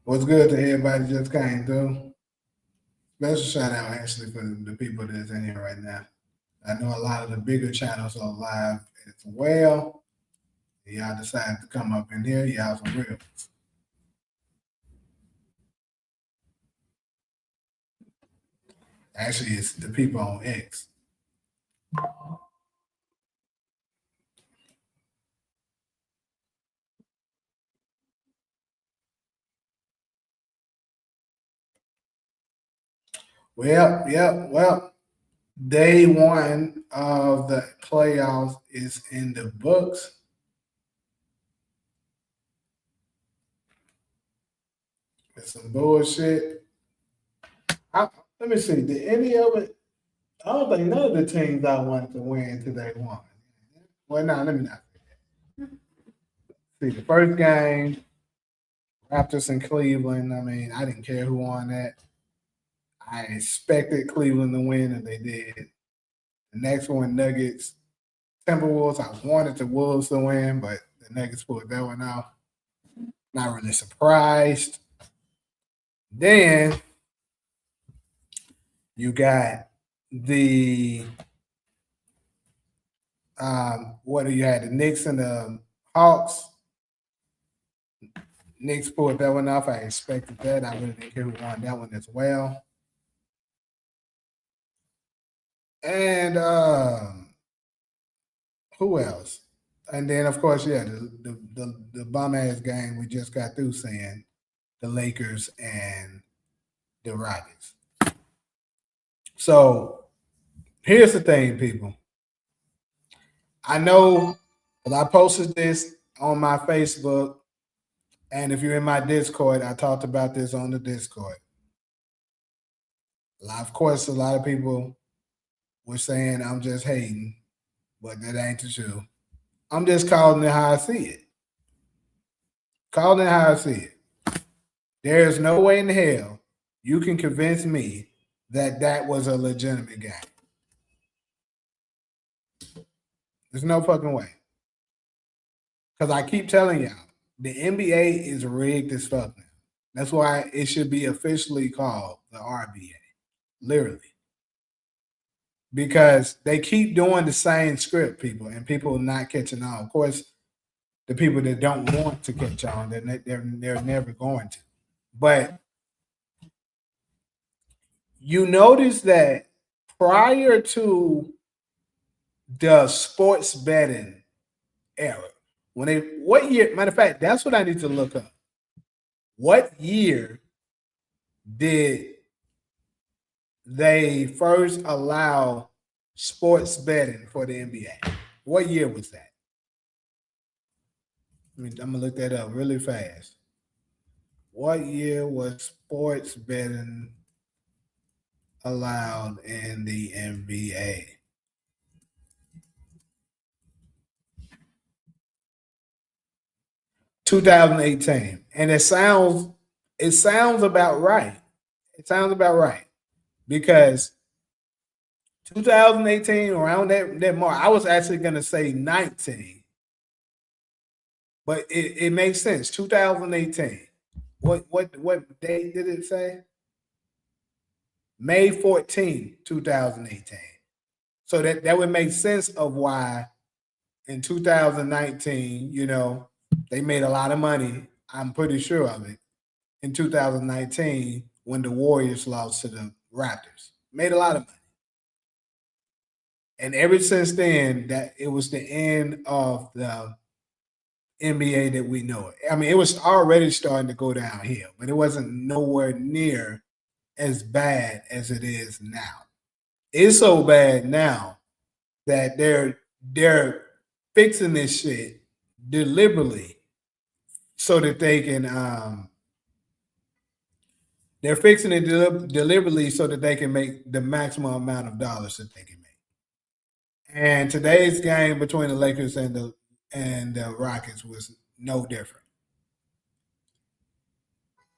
What's good to everybody just came through? Special shout out actually for the people that's in here right now. I know a lot of the bigger channels are live as well. Y'all decided to come up in here. Y'all some real. Actually, it's the people on X. Well, day one of the playoffs is in the books. It's some bullshit. Let me see. Did any of it? I don't think none of the teams I wanted to win today won. Well, no, let me not say that. See, the first game, Raptors in Cleveland. I mean, I didn't care who won that. I expected Cleveland to win, and they did. The next one, Nuggets, Timberwolves. I wanted the Wolves to win, but the Nuggets pulled that one off. Not really surprised. Then you got the what do you had? The Knicks and the Hawks. Knicks pulled that one off. I expected that. I really didn't care who won that one as well. And who else? And then of course, yeah, the bum ass game we just got through saying the Lakers and the Rockets. So here's the thing, people. I know I posted this on my Facebook, and if you're in my Discord, I talked about this on the Discord. Of course, a lot of people were saying I'm just hating, but that ain't the truth. I'm just calling it how I see it. Calling it how I see it. There is no way in hell you can convince me that that was a legitimate game. There's no fucking way. Because I keep telling y'all, the NBA is rigged as fuck now. That's why it should be officially called the RBA. Literally. Because they keep doing the same script, people, and people not catching on. Of course, the people that don't want to catch on, they're never going to. But you notice that prior to the sports betting era, what year? Matter of fact, that's what I need to look up. What year did they first allow sports betting for the NBA? What year was that? I'm gonna look that up really fast. What year was sports betting allowed in the NBA? 2018. And it sounds about right. It sounds about right. Because 2018, around that mark, I was actually gonna say 19. But it makes sense. 2018. What date did it say? May 14, 2018. So that would make sense of why in 2019, they made a lot of money. I'm pretty sure of it. In 2019, when the Warriors lost to the Raptors, made a lot of money. And ever since then, that it was the end of the NBA that we know it. I mean, it was already starting to go downhill, but it wasn't nowhere near as bad as it is now. It's so bad now that they're fixing this shit deliberately so that they can they're fixing it deliberately so that they can make the maximum amount of dollars that they can make. And today's game between the Lakers and the Rockets was no different.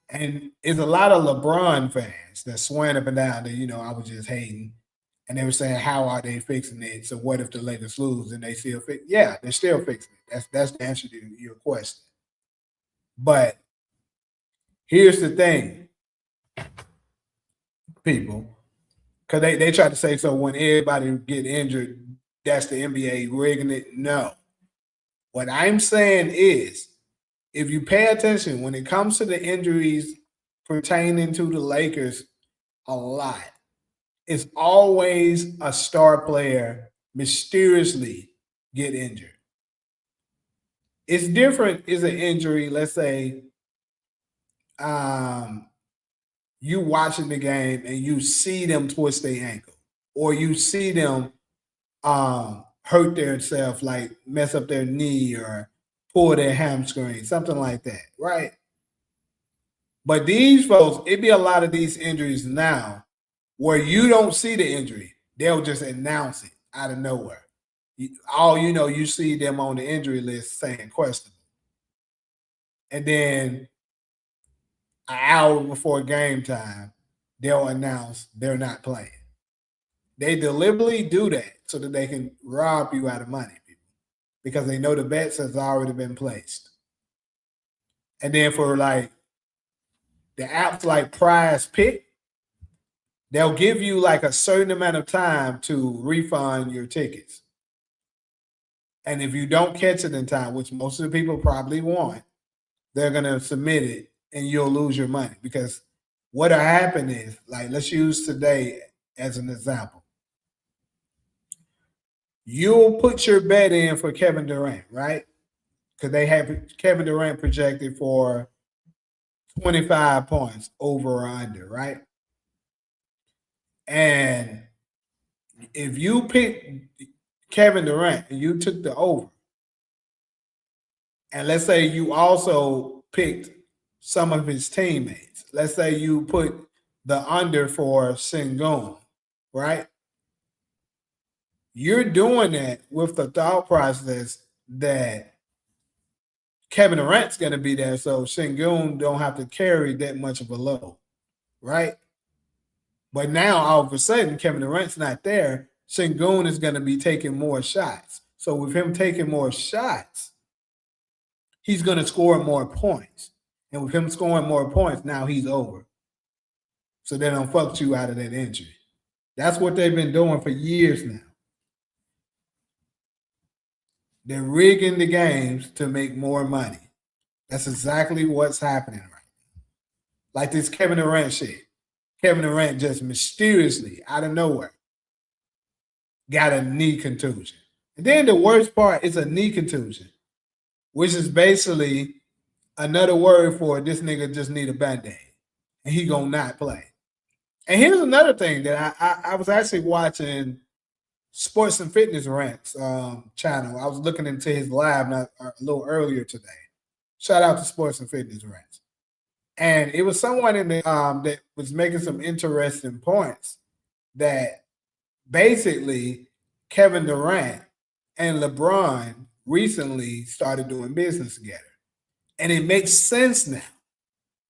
And it's a lot of LeBron fans that swearing up and down that I was just hating. And they were saying, how are they fixing it? So what if the Lakers lose and they still fix? Yeah, they're still fixing it. That's the answer to your question. But here's the thing, people, because they try to say, so when everybody get injured, that's the NBA rigging it. No. What I'm saying is, if you pay attention, when it comes to the injuries pertaining to the Lakers, a lot, it's always a star player mysteriously get injured. It's different is an injury, let's say, um, you watching the game and you see them twist their ankle, or you see them hurt themselves, like mess up their knee or pull their hamstring, something like that, right? But these folks, it be a lot of these injuries now where you don't see the injury. They'll just announce it out of nowhere. All you know, you see them on the injury list saying questionable. And then an hour before game time, they'll announce they're not playing. They deliberately do that so that they can rob you out of money, people, because they know the bets has already been placed. And then for like the apps like Prize Pick, they'll give you like a certain amount of time to refund your tickets. And if you don't catch it in time, which most of the people probably won't, they're gonna submit it and you'll lose your money. Because what'll happen is, like, let's use today as an example. You'll put your bet in for Kevin Durant, right? Because they have Kevin Durant projected for 25 points over or under, right? And if you pick Kevin Durant and you took the over, and let's say you also picked some of his teammates, let's say you put the under for Sengun, right? You're doing that with the thought process that Kevin Durant's going to be there, so Sengun don't have to carry that much of a load, right? But now all of a sudden, Kevin Durant's not there. Sengun is going to be taking more shots. So with him taking more shots, he's going to score more points. And with him scoring more points, now he's over. So they don't fuck you out of that injury. That's what they've been doing for years now. They're rigging the games to make more money. That's exactly what's happening right now. Like this Kevin Durant shit. Kevin Durant just mysteriously, out of nowhere, got a knee contusion. And then the worst part is a knee contusion, which is basically another word for this nigga just need a band-aid. And he gonna not play. And here's another thing that I was actually watching Sports and Fitness Rants channel. I was looking into his live a little earlier today. Shout out to Sports and Fitness Rants. And it was someone in the that was making some interesting points that basically Kevin Durant and LeBron recently started doing business together. And it makes sense now.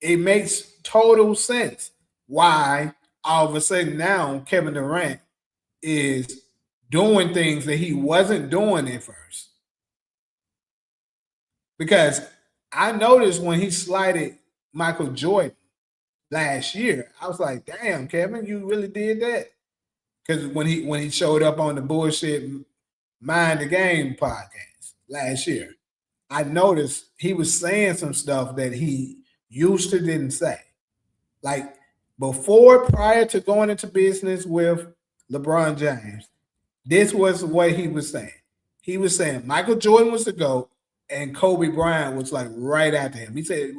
It makes total sense why all of a sudden now Kevin Durant is doing things that he wasn't doing at first. Because I noticed when he slighted Michael Jordan last year, I was like, damn, Kevin, you really did that? Because when he showed up on the bullshit Mind the Game podcast last year, I noticed he was saying some stuff that he used to didn't say. Like prior to going into business with LeBron James, this was what he was saying. He was saying Michael Jordan was the GOAT and Kobe Bryant was like right after him. He said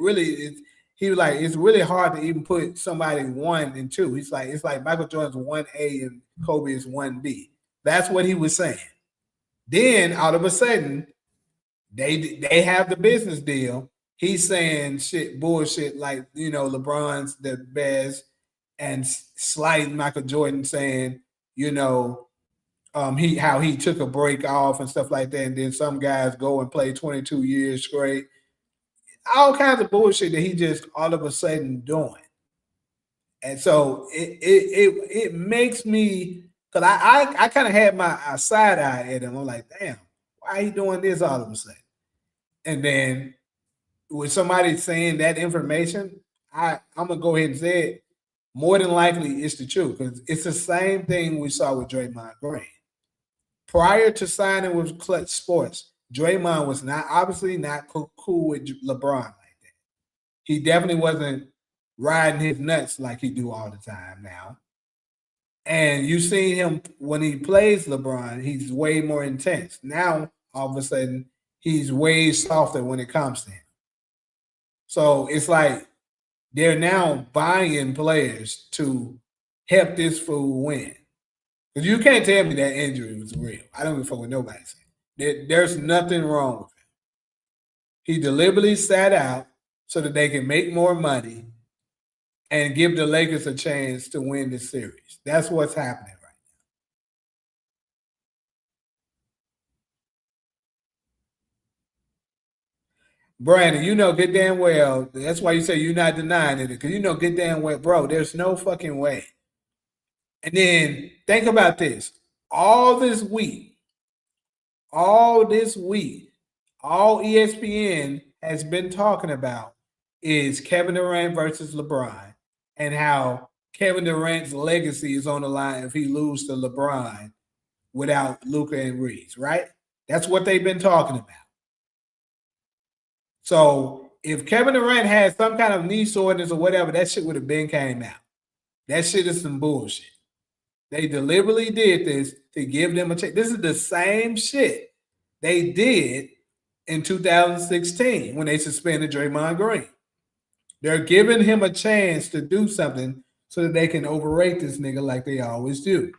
he was like, it's really hard to even put somebody 1 and 2. He's like, it's like Michael Jordan's 1A and Kobe is 1B. That's what he was saying. Then all of a sudden, they have the business deal. He's saying bullshit like, LeBron's the best, and slighting Michael Jordan, saying, he took a break off and stuff like that, and then some guys go and play 22 years straight. All kinds of bullshit that he just all of a sudden doing. And so it makes me Because I kind of had my side eye at him. I'm like, damn, why he doing this all of a sudden? And then with somebody saying that information, I'm gonna go ahead and say it. More than likely, it's the truth because it's the same thing we saw with Draymond Green. Prior to signing with Clutch Sports, Draymond was not obviously not cool with LeBron like that. He definitely wasn't riding his nuts like he do all the time now. And you see him when he plays LeBron, he's way more intense. Now, all of a sudden, he's way softer when it comes to him. So it's like they're now buying players to help this fool win. Because you can't tell me that injury was real. I don't give a fuck what nobody said. There's nothing wrong with him. He deliberately sat out so that they can make more money and give the Lakers a chance to win the series. That's what's happening right now. Brandon, you know good damn well. That's why you say you're not denying it, because you know good damn well, bro, there's no fucking way. And then think about this. All this week, all this week, all ESPN has been talking about is Kevin Durant versus LeBron and how Kevin Durant's legacy is on the line if he loses to LeBron without Luka and Reeves, right? That's what they've been talking about. So if Kevin Durant had some kind of knee soreness or whatever, that shit would have been came out. That shit is some bullshit. They deliberately did this to give them a chance. This is the same shit they did in 2016 when they suspended Draymond Green. They're giving him a chance to do something so that they can overrate this nigga like they always do.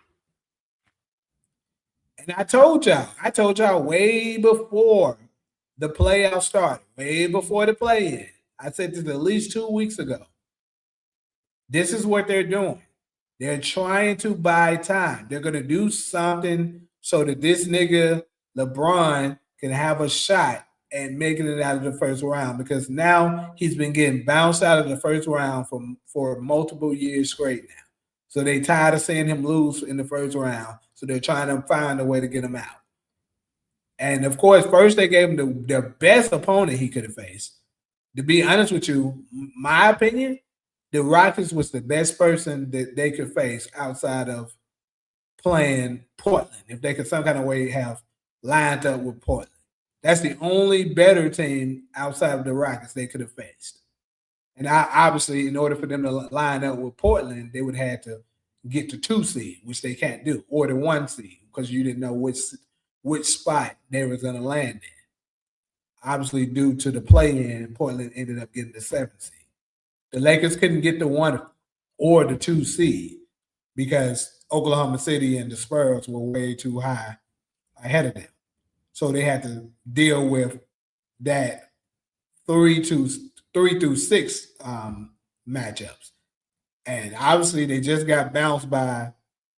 And I told y'all way before the playoffs started, way before the play-in. I said this at least 2 weeks ago. This is what they're doing. They're trying to buy time. They're going to do something so that this nigga, LeBron, can have a shot at making it out of the first round, because now he's been getting bounced out of the first round for multiple years straight now. So they tired of seeing him lose in the first round. So they're trying to find a way to get him out. And of course, first they gave him the best opponent he could have faced. To be honest with you, my opinion, the Rockets was the best person that they could face outside of playing Portland. If they could some kind of way have lined up with Portland. That's the only better team outside of the Rockets they could have faced. And obviously, in order for them to line up with Portland, they would have to get the 2 seed, which they can't do, or the 1 seed, because you didn't know which spot they were going to land in. Obviously, due to the play-in, Portland ended up getting the 7 seed. The Lakers couldn't get the 1 or the 2 seed because Oklahoma City and the Spurs were way too high ahead of them. So they had to deal with that 3 through 6 matchups. And obviously they just got bounced by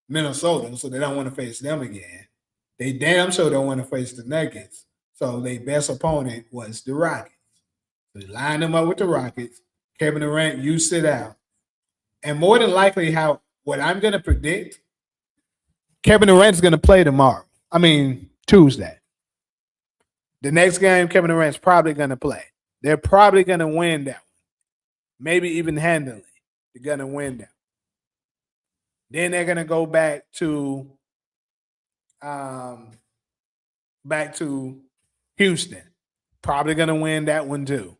Minnesota, so they don't want to face them again. They damn sure don't want to face the Nuggets. So their best opponent was the Rockets. So they lined them up with the Rockets. Kevin Durant, you sit out. And more than likely, what I'm going to predict, Kevin Durant's going to play tomorrow. Tuesday. The next game, Kevin Durant's probably going to play. They're probably going to win that one. Maybe even handily. They're going to win that. Then they're going to go back to Houston. Probably going to win that one too.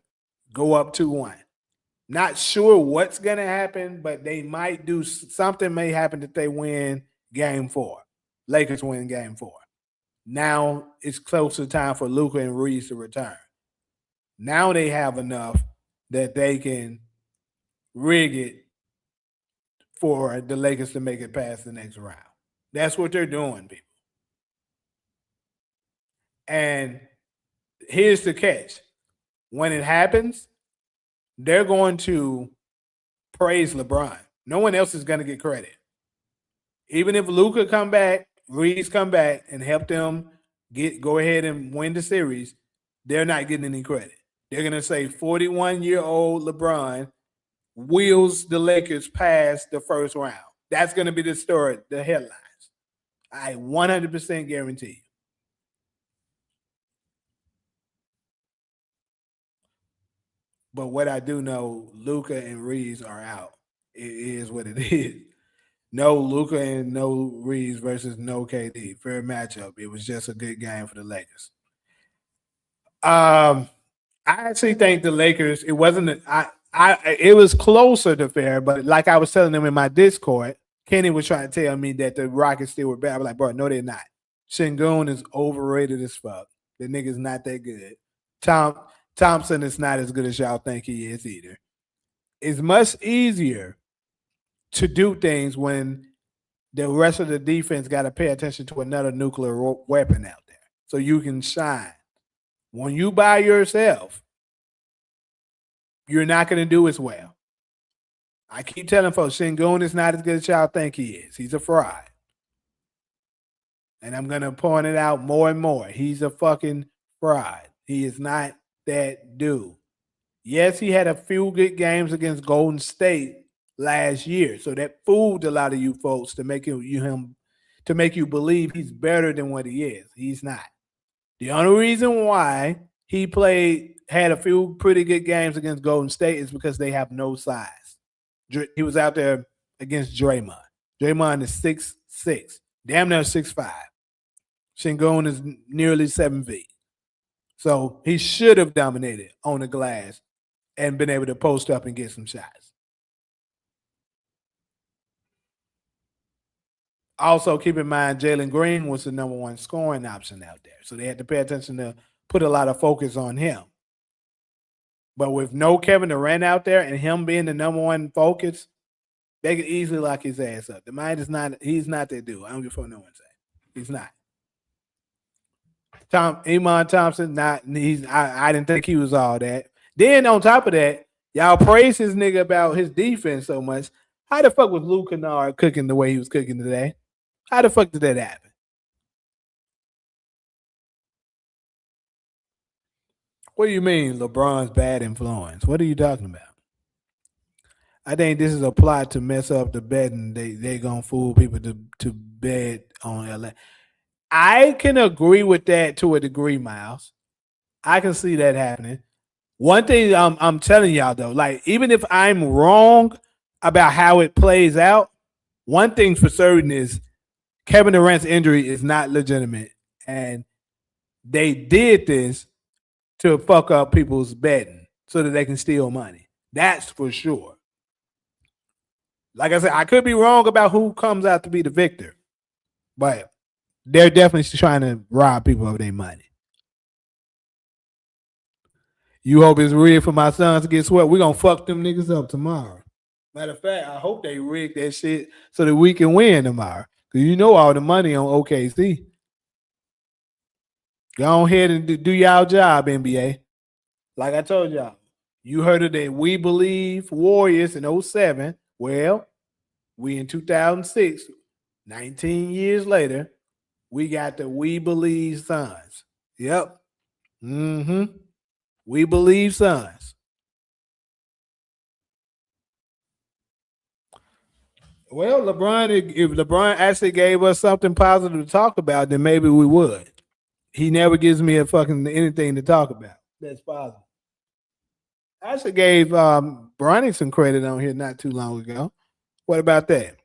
Go up 2-1. Not sure what's going to happen, but they might do something. May happen that they win game 4. Lakers win game 4. Now it's closer time for Luka and Reeves to return. Now they have enough that they can rig it for the Lakers to make it past the next round. That's what they're doing, people. And here's the catch. When it happens, they're going to praise LeBron. No one else is going to get credit. Even if Luka come back, Reeves come back and help them go ahead and win the series, they're not getting any credit. They're going to say 41-year-old LeBron wheels the Lakers past the first round. That's going to be the story, the headlines. I 100% guarantee you. But what I do know, Luca and Reeves are out. It is what it is. No Luca and no Reeves versus no KD. Fair matchup. It was just a good game for the Lakers. I actually think the Lakers. It wasn't. It was closer to fair, but like I was telling them in my Discord, Kenny was trying to tell me that the Rockets still were bad. I was like, bro, no, they're not. Shingun is overrated as fuck. The nigga's not that good. Tom Thompson is not as good as y'all think he is either. It's much easier to do things when the rest of the defense got to pay attention to another nuclear weapon out there, so you can shine. When you by yourself, you're not going to do as well. I keep telling folks, Shingun is not as good as y'all think he is. He's a fraud. And I'm going to point it out more and more. He's a fucking fraud. He is not that dude. Yes, he had a few good games against Golden State last year. So that fooled a lot of you folks to make him to make you believe he's better than what he is. He's not. The only reason why he had a few pretty good games against Golden State is because they have no size. He was out there against Draymond. Draymond is 6'6", damn near 6'5". Shingun is nearly 7 feet. So he should have dominated on the glass and been able to post up and get some shots. Also, keep in mind, Jalen Green was the number one scoring option out there. So they had to pay attention to put a lot of focus on him. But with no Kevin Durant out there and him being the number one focus, they could easily lock his ass up. The mind is not, he's not that dude. I don't give a fuck no one say. He's not. Iman Thompson, I didn't think he was all that. Then on top of that, y'all praise his nigga about his defense so much. How the fuck was Luke Kennard cooking the way he was cooking today? How the fuck did that happen? What do you mean LeBron's bad influence? What are you talking about? I think this is a plot to mess up the betting. They gonna fool people to bet on LA. I can agree with that to a degree, Miles. I can see that happening. One thing I'm telling y'all though, like even if I'm wrong about how it plays out, one thing for certain is Kevin Durant's injury is not legitimate, and they did this to fuck up people's betting so that they can steal money. That's for sure. Like I said, I could be wrong about who comes out to be the victor, but they're definitely trying to rob people of their money. You hope it's rigged for my sons to get swept. We're going to fuck them niggas up tomorrow. Matter of fact, I hope they rig that shit so that we can win tomorrow. Because you know all the money on OKC. Go ahead and do y'all job, NBA. Like I told y'all, you heard of the We Believe Warriors in 07. Well, we in 2006, 19 years later, we got the We Believe Suns. Yep. Mm-hmm. We Believe Suns. Well, if LeBron actually gave us something positive to talk about, then maybe we would. He never gives me a fucking anything to talk about. That's positive. I actually gave Bronny some credit on here not too long ago. What about that?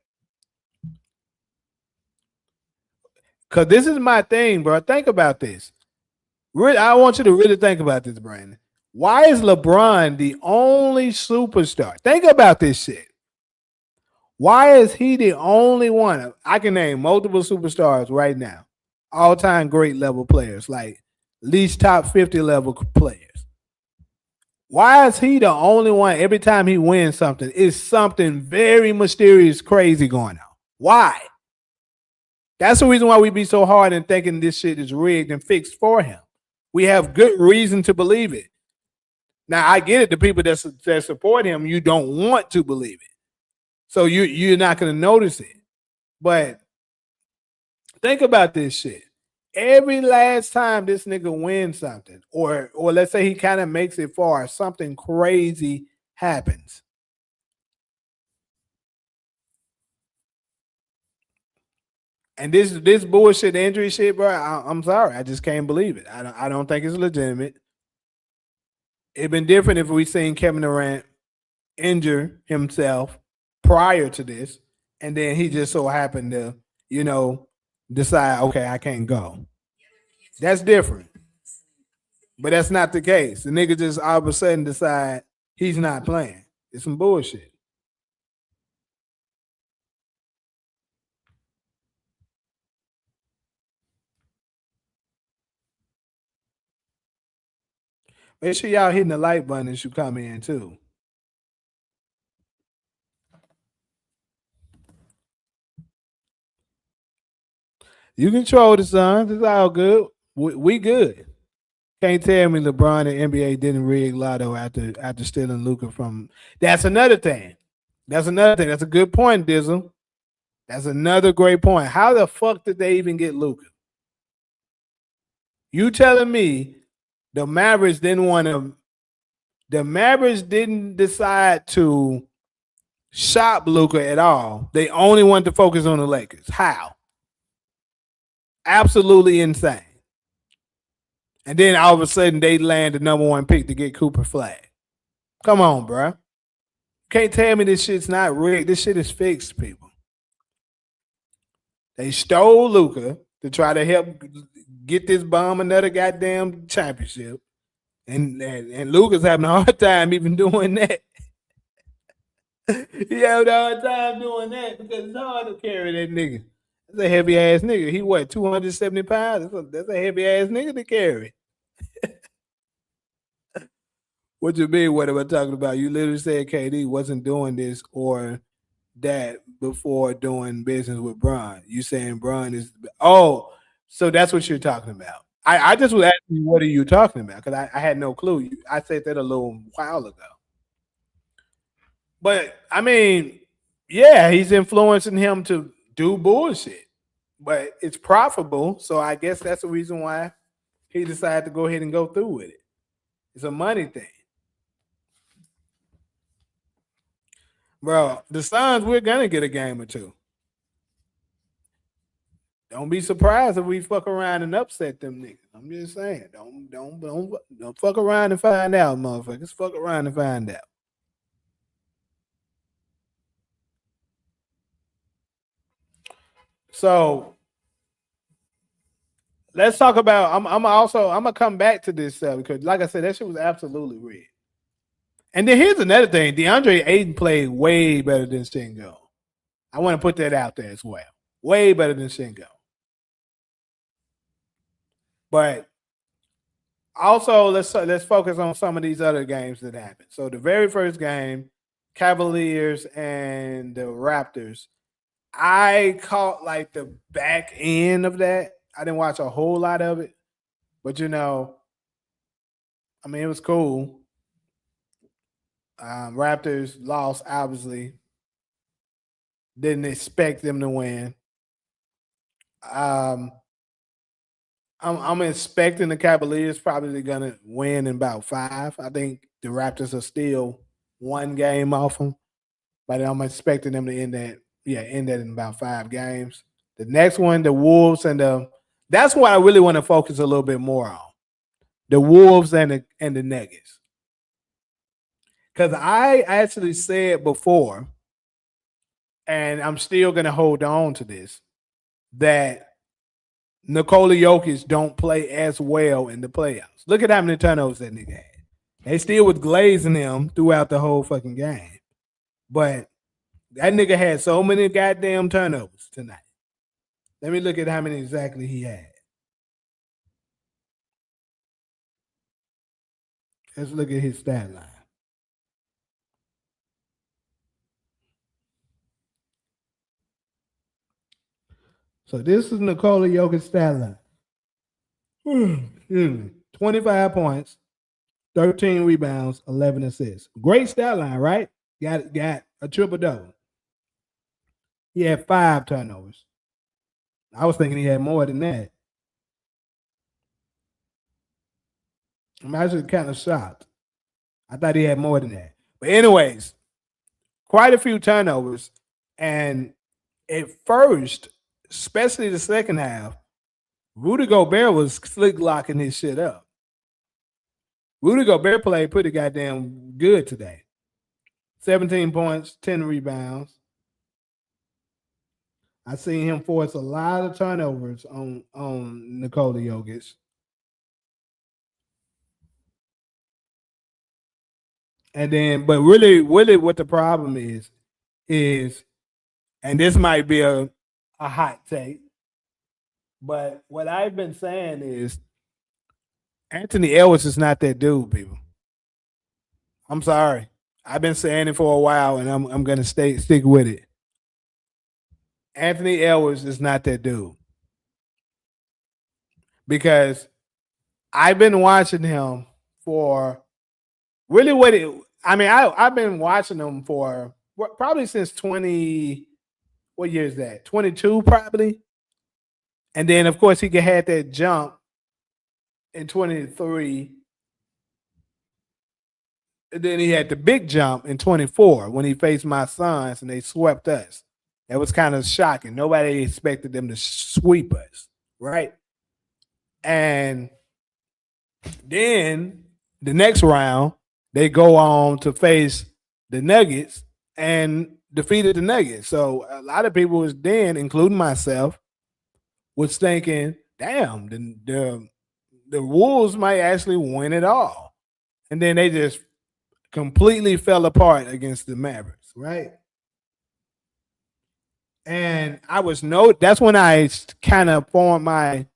Because this is my thing, bro. Think about this. I want you to really think about this, Brandon. Why is LeBron the only superstar? Think about this shit. Why is he the only one? I can name multiple superstars right now, all-time great level players, like least top 50 level players. Why is he the only one every time he wins something? Is something very mysterious, crazy going on? Why? That's the reason why we be so hard in thinking this shit is rigged and fixed for him. We have good reason to believe it. Now, I get it. The people that support him, you don't want to believe it. So you're not going to notice it. But think about this shit. Every last time this nigga wins something, or let's say he kind of makes it far, something crazy happens. And this bullshit injury shit, bro. I'm sorry, I just can't believe it. I don't think it's legitimate. It'd been different if we seen Kevin Durant injure himself prior to this, and then he just so happened to, you know, decide, okay, I can't go. That's different. But that's not the case. The nigga just all of a sudden decide he's not playing. It's some bullshit. Make sure y'all hitting the like button as you come in too. You control the Suns. It's all good. We good. Can't tell me LeBron and NBA didn't rig Lotto after stealing Luca from. That's another thing. That's another thing. That's a good point, Dizzle. That's another great point. How the fuck did they even get Luca? You telling me the Mavericks didn't want to? The Mavericks didn't decide to shop Luca at all. They only wanted to focus on the Lakers. How? Absolutely insane. And then all of a sudden they land the number one pick to get Cooper Flag. Come on, bro. Can't tell me this shit's not rigged. This shit is fixed, people. They stole Luca to try to help get this bum another goddamn championship. And Luca's having a hard time even doing that. He having a hard time doing that because it's hard to carry that nigga. That's a heavy ass nigga. He what, 270 pounds? That's a heavy ass nigga to carry. What you mean? What am I talking about? You literally said KD wasn't doing this or that before doing business with Bron. You saying Bron is so that's what you're talking about. I just was asking you what are you talking about? Because I had no clue. I said that a little while ago. But I mean, yeah, he's influencing him to do bullshit. But it's profitable. So I guess that's the reason why he decided to go ahead and go through with it. It's a money thing. Bro, the Suns, we're gonna get a game or two. Don't be surprised if we fuck around and upset them niggas. I'm just saying. Don't fuck around and find out, motherfuckers. Fuck around and find out. So let's talk about. I'm gonna come back to this because, like I said, that shit was absolutely real. And then here's another thing: DeAndre Ayton played way better than Shingo. I want to put that out there as well. Way better than Shingo. But also, let's focus on some of these other games that happened. So the very first game, Cavaliers and the Raptors. I caught like the back end of that. I didn't watch a whole lot of it, but I mean, it was cool. Raptors lost, obviously. Didn't expect them to win. Um, I'm expecting the Cavaliers probably gonna win in about 5. I think the Raptors are still one game off them, but I'm expecting them to end that in about 5 games. The next one, the Wolves and the that's what I really want to focus a little bit more on. The Wolves and the Nuggets. Because I actually said before, and I'm still gonna hold on to this, that Nikola Jokic don't play as well in the playoffs. Look at how many turnovers that nigga had. They still was glazing him throughout the whole fucking game. But that nigga had so many goddamn turnovers tonight. Let me look at how many exactly he had. Let's look at his stat line. So this is Nikola Jokic's stat line. 25 points, 13 rebounds, 11 assists. Great stat line, right? Got a triple double. He had 5 turnovers. I was thinking he had more than that. I'm actually kind of shocked. I thought he had more than that. But anyways, quite a few turnovers. And at first, especially the second half, Rudy Gobert was slick locking his shit up. Rudy Gobert played pretty goddamn good today. 17 points, 10 rebounds. I seen him force a lot of turnovers on Nikola Jokic. And then, but really what the problem is, and this might be a hot take, but what I've been saying is Anthony Edwards is not that dude, people. I'm sorry. I've been saying it for a while and I'm gonna stick with it. Anthony Edwards is not that dude. Because I've been watching him for really I've been watching him for probably since 20, what year is that? 22 probably. And then of course he had that jump in 23. And then he had the big jump in 24 when he faced my Suns and they swept us. That was kind of shocking. Nobody expected them to sweep us, right? And then the next round, they go on to face the Nuggets and defeated the Nuggets. So a lot of people was then, including myself, was thinking, damn, the Wolves might actually win it all. And then they just completely fell apart against the Mavericks, right? And that's when I kind of formed my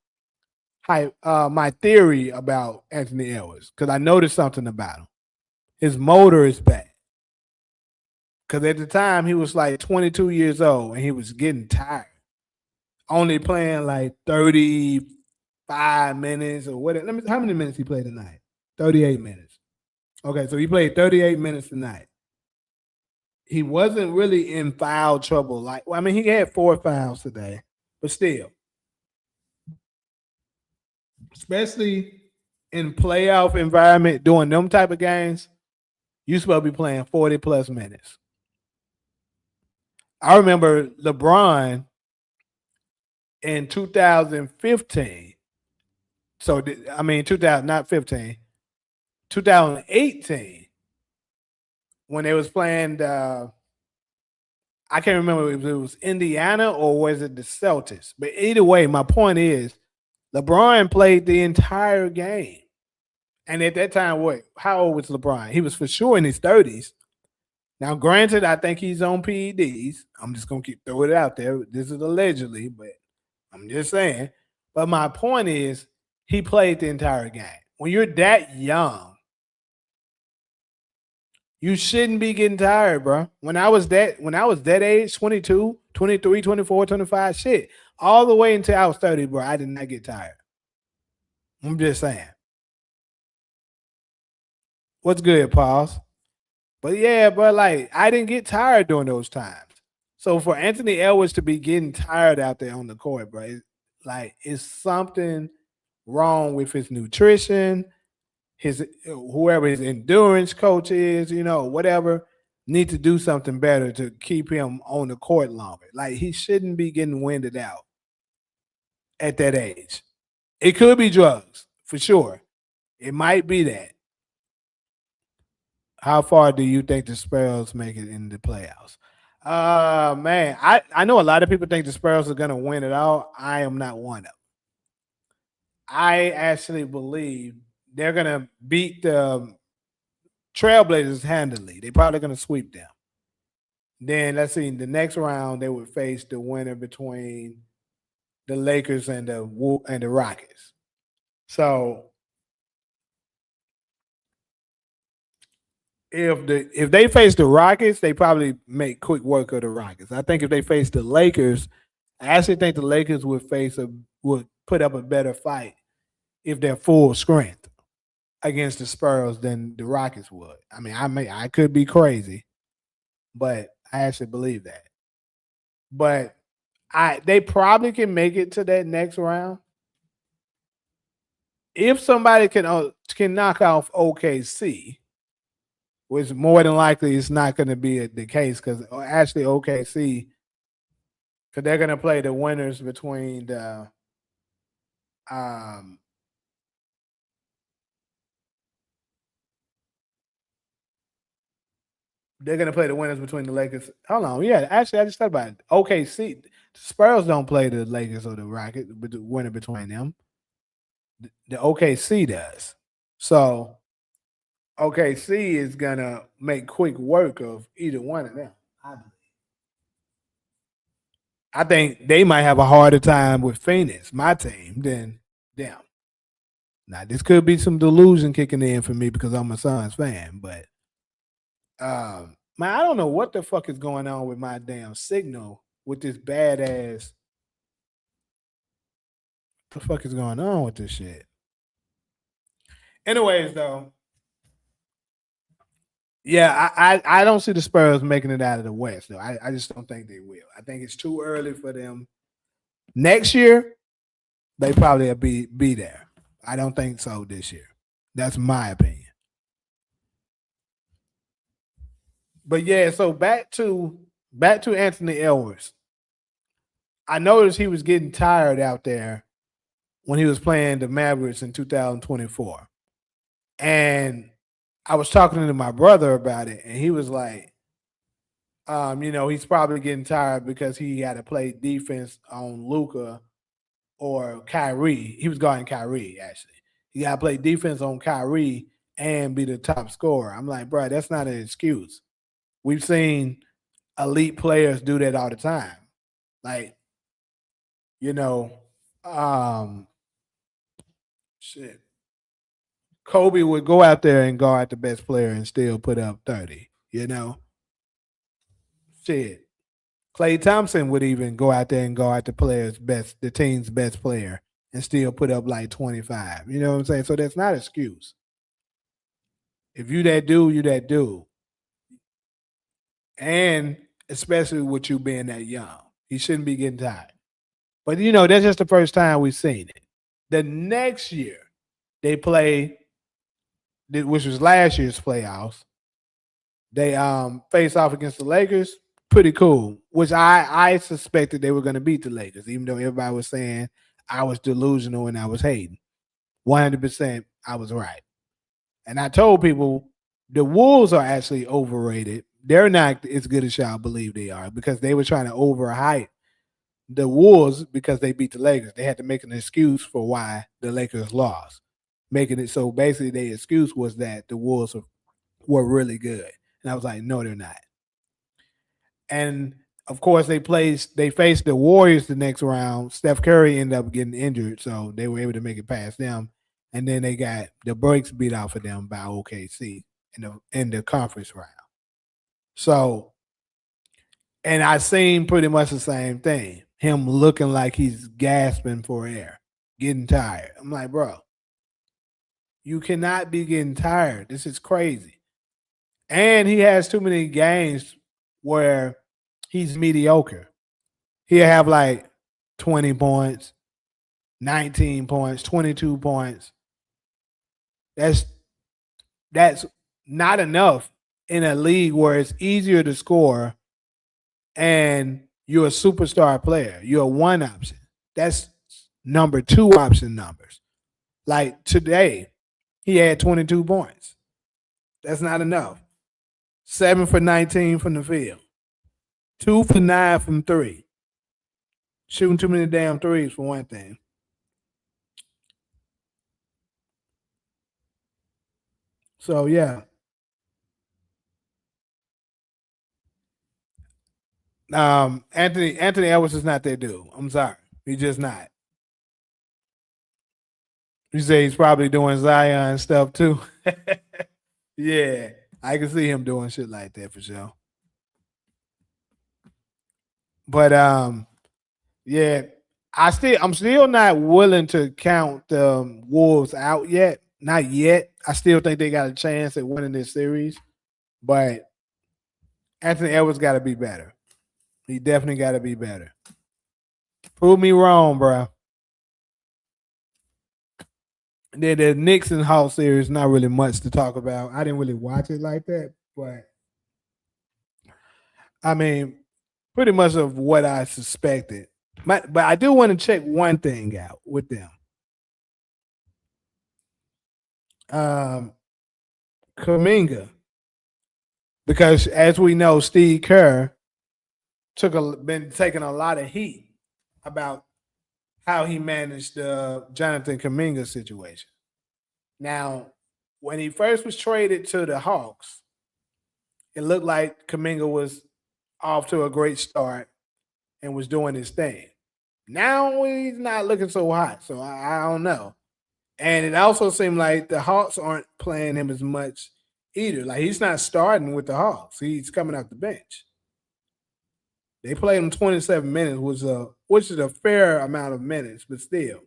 theory about Anthony Edwards, because I noticed something about him. His motor is bad. Because at the time he was like 22 years old and he was getting tired. Only playing like 35 minutes or whatever. How many minutes he played tonight? 38 minutes. Okay, so he played 38 minutes tonight. He wasn't really in foul trouble. He had 4 fouls today, but still. Especially in playoff environment, doing them type of games, you're supposed to be playing 40 plus minutes. I remember LeBron in 2015. So, 2000, not 15, 2018, when they was playing, I can't remember if it was Indiana or was it the Celtics. But either way, my point is, LeBron played the entire game. And at that time, how old was LeBron? He was for sure in his 30s. Now, granted, I think he's on PEDs. I'm just going to keep throwing it out there. This is allegedly, but I'm just saying. But my point is, he played the entire game. When you're that young, you shouldn't be getting tired, bro. When I was that age, 22, 23, 24, 25, shit, all the way until I was 30, bro, I did not get tired. I'm just saying. What's good, Pauls? But yeah, bro, I didn't get tired during those times. So for Anthony Edwards to be getting tired out there on the court, bro, it's something wrong with his nutrition, whoever his endurance coach is, whatever, need to do something better to keep him on the court longer. He shouldn't be getting winded out at that age. It could be drugs, for sure. It might be that. How far do you think the Spurs make it in the playoffs? Man, I know a lot of people think the Spurs are going to win it all. I am not one of them. I actually believe they're going to beat the Trailblazers handily. They're probably going to sweep them. Then let's see, the next round they would face the winner between the Lakers and the Rockets. So if they face the Rockets, they probably make quick work of the Rockets. I think if they face the Lakers, I actually think the Lakers would put up a better fight if they're full strength against the Spurs than the Rockets would. I could be crazy, but I actually believe that. But they probably can make it to that next round. If somebody can knock off OKC, which more than likely is not going to be the case, because actually OKC because they're gonna play the winners between the um they're gonna play the winners between the Lakers. Hold on, yeah. Actually, I just thought about it. OKC, the Spurs don't play the Lakers or the Rockets, but the winner between them, the OKC does. So OKC is gonna make quick work of either one of them. I think they might have a harder time with Phoenix, my team, than them. Now, this could be some delusion kicking in for me because I'm a Suns fan, but man, I don't know what the fuck is going on with my damn signal with this badass. What the fuck is going on with this shit? Anyways, though, yeah, I don't see the Spurs making it out of the West, though. I just don't think they will. I think it's too early for them. Next year, they probably be there. I don't think so this year. That's my opinion. But yeah, so back to Anthony Edwards. I noticed he was getting tired out there when he was playing the Mavericks in 2024. And I was talking to my brother about it, and he was like, he's probably getting tired because he had to play defense on Luka or Kyrie. He was guarding Kyrie, actually. He got to play defense on Kyrie and be the top scorer. I'm like, bro, that's not an excuse. We've seen elite players do that all the time. Like, you know, um, shit. Kobe would go out there and guard the best player and still put up 30, Shit. Klay Thompson would even go out there and guard the team's best player and still put up like 25. You know what I'm saying? So that's not an excuse. If you that dude, you that dude. And especially with you being that young. He shouldn't be getting tired. But that's just the first time we've seen it. The next year they play, which was last year's playoffs. They face off against the Lakers. Pretty cool. Which I suspected they were going to beat the Lakers, even though everybody was saying I was delusional and I was hating. 100% I was right. And I told people the Wolves are actually overrated. They're not as good as y'all believe they are because they were trying to overhype the Wolves because they beat the Lakers. They had to make an excuse for why the Lakers lost, making it so basically their excuse was that the Wolves were really good. And I was like, no, they're not. And of course, they faced the Warriors the next round. Steph Curry ended up getting injured, so they were able to make it past them. And then they got the brakes beat off of them by OKC in the conference round. So, and I seen pretty much the same thing. Him looking like he's gasping for air, getting tired. I'm like, bro, you cannot be getting tired. This is crazy. And he has too many games where he's mediocre. He'll have like 20 points, 19 points, 22 points. That's not enough in a league where it's easier to score and you're a superstar player. You're a one option. That's number two option numbers. Like today, he had 22 points. That's not enough. 7 for 19 from the field. 2 for 9 from 3. Shooting too many damn threes for one thing. So yeah. Anthony Edwards is not that dude. I'm sorry. He's just not. You say he's probably doing Zion stuff too. Yeah. I can see him doing shit like that for sure. But yeah, I'm still not willing to count the Wolves out yet. Not yet. I still think they got a chance at winning this series, but Anthony Edwards got to be better. He definitely got to be better. Prove me wrong, bro. And then the Knicks and Hawks series, not really much to talk about. I didn't really watch it like that, but I mean, pretty much of what I suspected. But I do want to check one thing out with them. Um, Kaminga, because as we know, Steve Kerr been taking a lot of heat about how he managed the Jonathan Kaminga situation. Now, when he first was traded to the Hawks, it looked like Kaminga was off to a great start and was doing his thing. Now he's not looking so hot, so I don't know. And it also seemed like the Hawks aren't playing him as much either. Like he's not starting with the Hawks; he's coming off the bench. They played him 27 minutes, which is a fair amount of minutes, but still,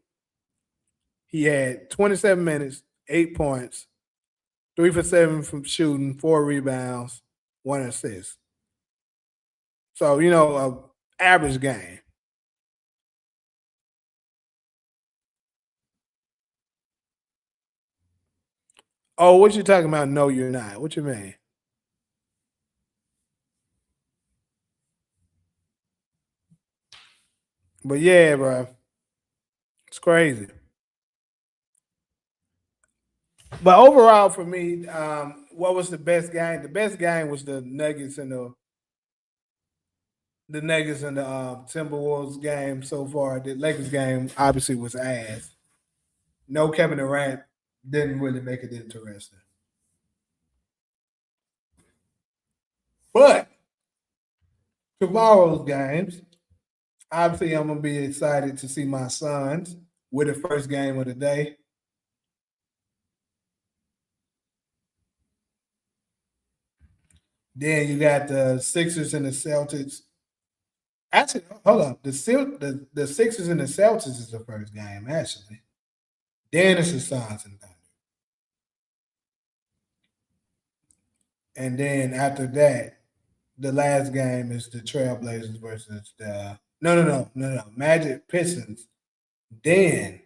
he had 27 minutes, 8 points, 3 for 7 from shooting, 4 rebounds, 1 assist. So a average game. Oh, what you talking about? No, you're not. What you mean? But yeah, bro, it's crazy. But overall, for me, what was the best game? The best game was the Nuggets and the Timberwolves game so far. The Lakers game obviously was ass. No Kevin Durant didn't really make it interesting. But tomorrow's games, obviously, I'm gonna be excited to see my sons with the first game of the day. Then you got the Sixers and the Celtics. Actually, hold up. The Sixers and the Celtics is the first game, actually. Then it's the Suns and Thunder. And then after that, the last game is the Trailblazers versus the no Magic Pistons. Then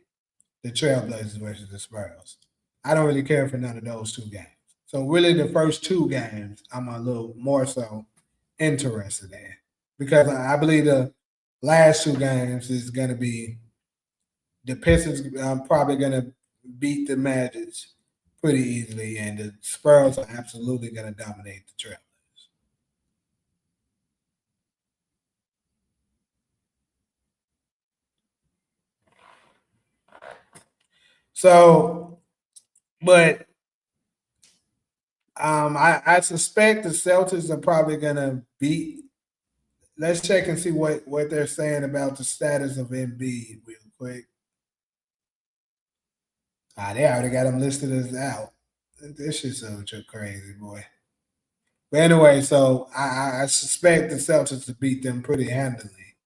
the Trailblazers versus the Spurs. I don't really care for none of those two games. So really, the first two games, I'm a little more so interested in because I believe the last two games is going to be the Pistons. Probably going to beat the Magic pretty easily, and the Spurs are absolutely going to dominate the Trailblazers. So, but I suspect the Celtics are probably going to beat. Let's check and see what they're saying about the status of Embiid real quick. They already got him listed as out. This is so crazy, boy. But anyway, so I suspect the Celtics to beat them pretty handily.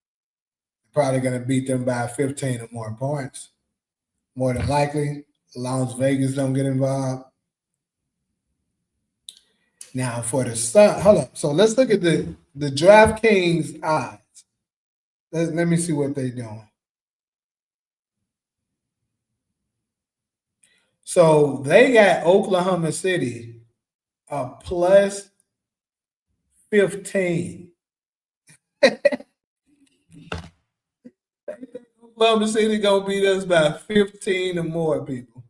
Probably going to beat them by 15 or more points, more than likely, as long as Vegas don't get involved. Now for the Sun, hold up. So let's look at the DraftKings odds. Let me see what they're doing. So they got Oklahoma City a plus 15. Oklahoma City gonna beat us by 15 or more people.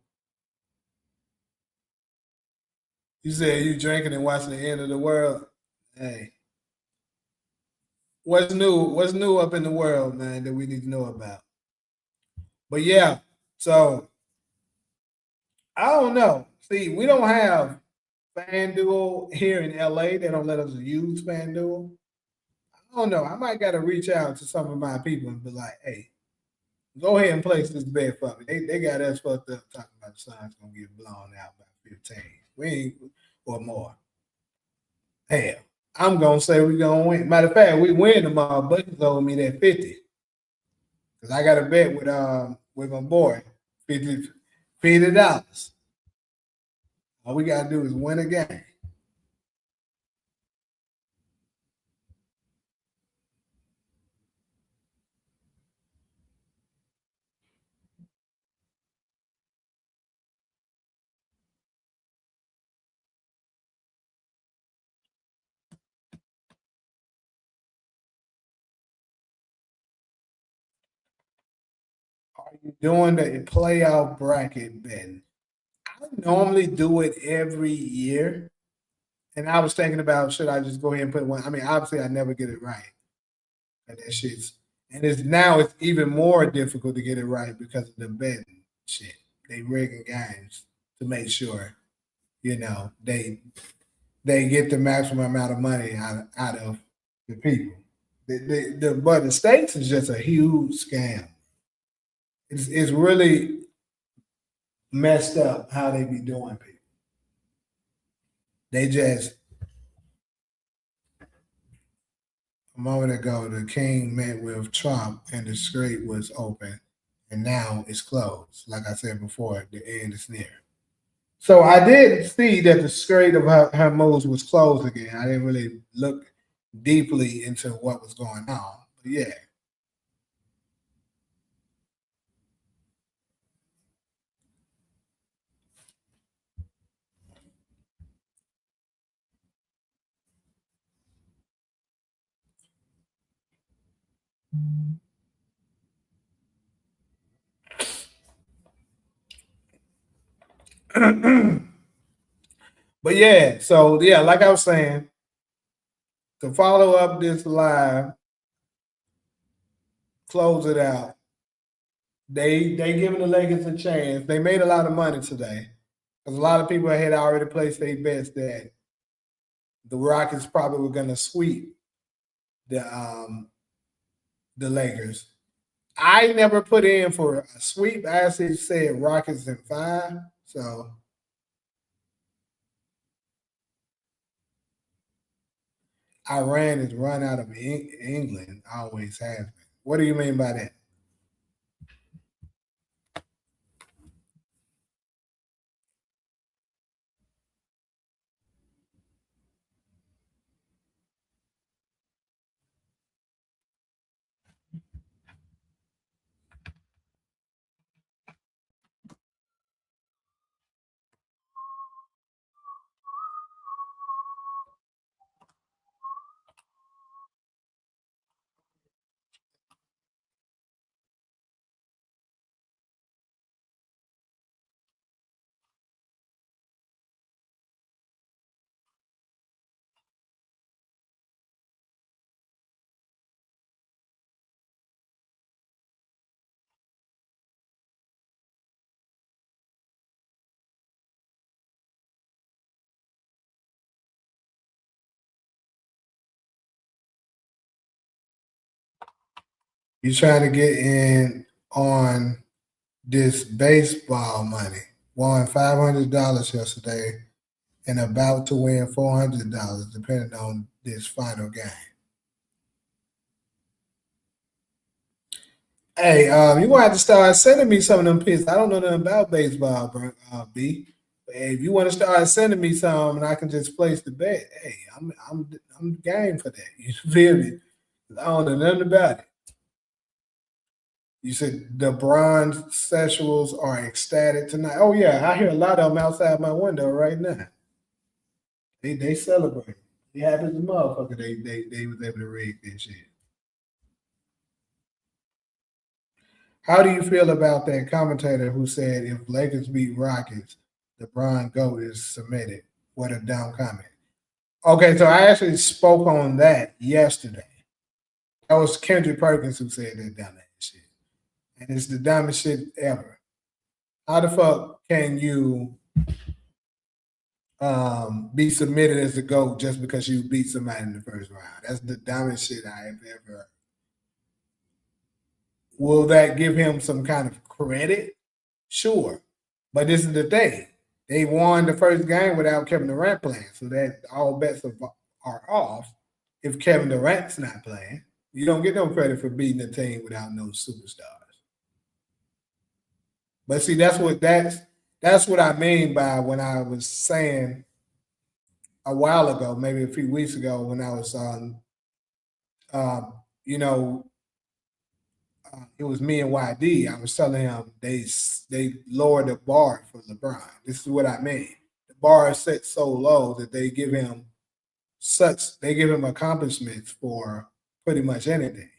You said you drinking and watching the end of the world. Hey, what's new? What's new up in the world, man, that we need to know about? But yeah, so I don't know. See, we don't have FanDuel here in LA. They don't let us use FanDuel. I don't know. I might gotta reach out to some of my people and be like, hey, go ahead and place this bet for me. They got us fucked up talking about the Suns gonna get blown out by 15. We ain't or more. Hell, I'm gonna say we gonna win. Matter of fact, we win tomorrow. Buckets owe me that 50. Cause I got a bet with my boy. 50 $50. All we gotta do is win a game. doing the playoff bracket betting. I normally do it every year. And I was thinking about should I just go ahead and put one? I mean, obviously I never get it right. And that shit's and it's even more difficult to get it right because of the betting shit. They rigging games to make sure, they get the maximum amount of money out of the people. But the states is just a huge scam. It's really messed up how they be doing people. They just a moment ago, the king met with Trump and the strait was open, and now it's closed. Like I said before, the end is near. So I did see that the Strait of Hormuz was closed again. I didn't really look deeply into what was going on. But yeah. But yeah, so yeah, like I was saying, to follow up this live, close it out. They giving the Lakers a chance. They made a lot of money today because a lot of people had already placed their bets that the Rockets probably were going to sweep the um the Lakers. I never put in for a sweep. I actually said Rockets in 5. So Iran is run out of England. Always has been. What do you mean by that? You trying to get in on this baseball money? Won $500 yesterday and about to win $400, depending on this final game. Hey, you want to have to start sending me some of them picks. I don't know nothing about baseball, B. But hey, if you want to start sending me some, and I can just place the bet, hey, I'm game for that. You feel me? I don't know nothing about it. You said the bronze sexuals are ecstatic tonight. Oh yeah, I hear a lot of them outside my window right now. They celebrate. It happens, as a motherfucker. They was able to rig this shit. How do you feel about that commentator who said if Lakers beat Rockets, the Bron GOAT is submitted? What a dumb comment. Okay, so I actually spoke on that yesterday. That was Kendrick Perkins who said that dumb ass shit. And it's the dumbest shit ever. How the fuck can you be submitted as the GOAT just because you beat somebody in the first round? That's the dumbest shit I have ever heard. Will that give him some kind of credit? Sure. But this is the thing. They won the first game without Kevin Durant playing. So that all bets are off if Kevin Durant's not playing. You don't get no credit for beating a team without no superstars. But see, that's what I mean by when I was saying a while ago, maybe a few weeks ago, when I was on, you know, it was me and YD. I was telling him they lowered the bar for LeBron. This is what I mean. The bar is set so low that they give him accomplishments for pretty much anything.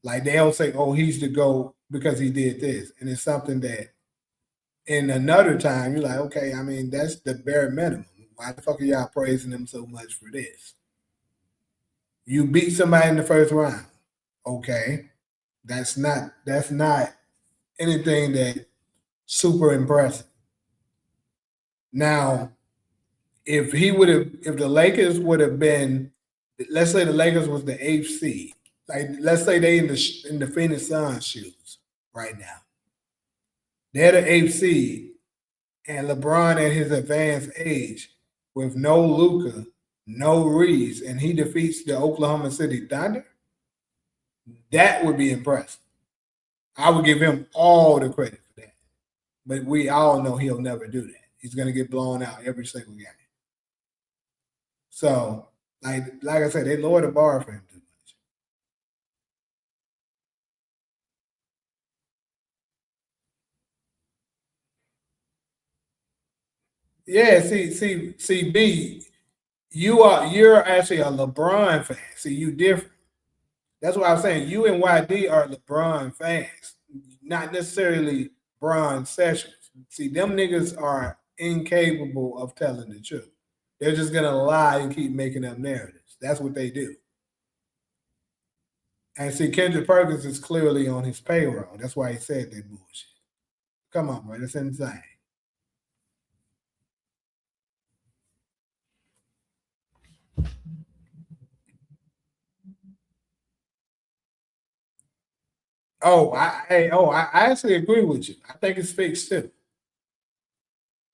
Like they'll say, "Oh, he's the GOAT because he did this. And it's something that in another time you're like, okay, I mean, that's the bare minimum. Why the fuck are y'all praising him so much for this? You beat somebody in the first round. Okay. That's not anything that super impressive. Now, if the Lakers would have been, let's say the Lakers was the eighth seed, like let's say they in the Phoenix Suns shoes right now, they're the eighth seed, and LeBron at his advanced age with no Luka, no Reeves, and he defeats the Oklahoma City Thunder, that would be impressive. I would give him all the credit for that. But we all know he'll never do that. He's going to get blown out every single game. So, like I said, they lowered the bar for him too much. Yeah, see, B, you're actually a LeBron fan. See, you different. That's why I'm saying you and YD are LeBron fans, not necessarily Bron sessions. See, them niggas are incapable of telling the truth. They're just gonna lie and keep making up narratives. That's what they do. And see, Kendrick Perkins is clearly on his payroll. That's why he said that bullshit. Come on, bro. That's insane. I actually agree with you. I think it's fixed too.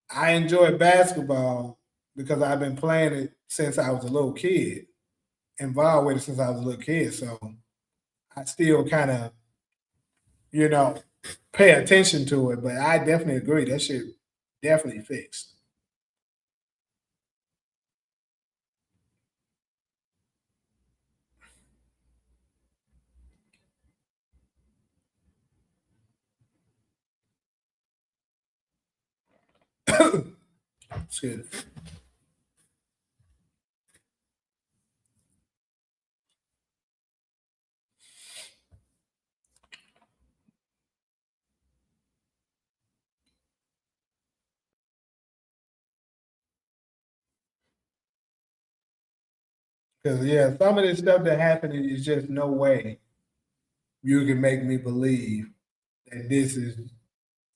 I enjoy basketball because I've been playing it since I was a little kid, involved with it since I was a little kid. So I still kind of, you know, pay attention to it. But I definitely agree. That shit definitely fixed. Shit. Because yeah, some of this stuff that happened is just no way you can make me believe that this is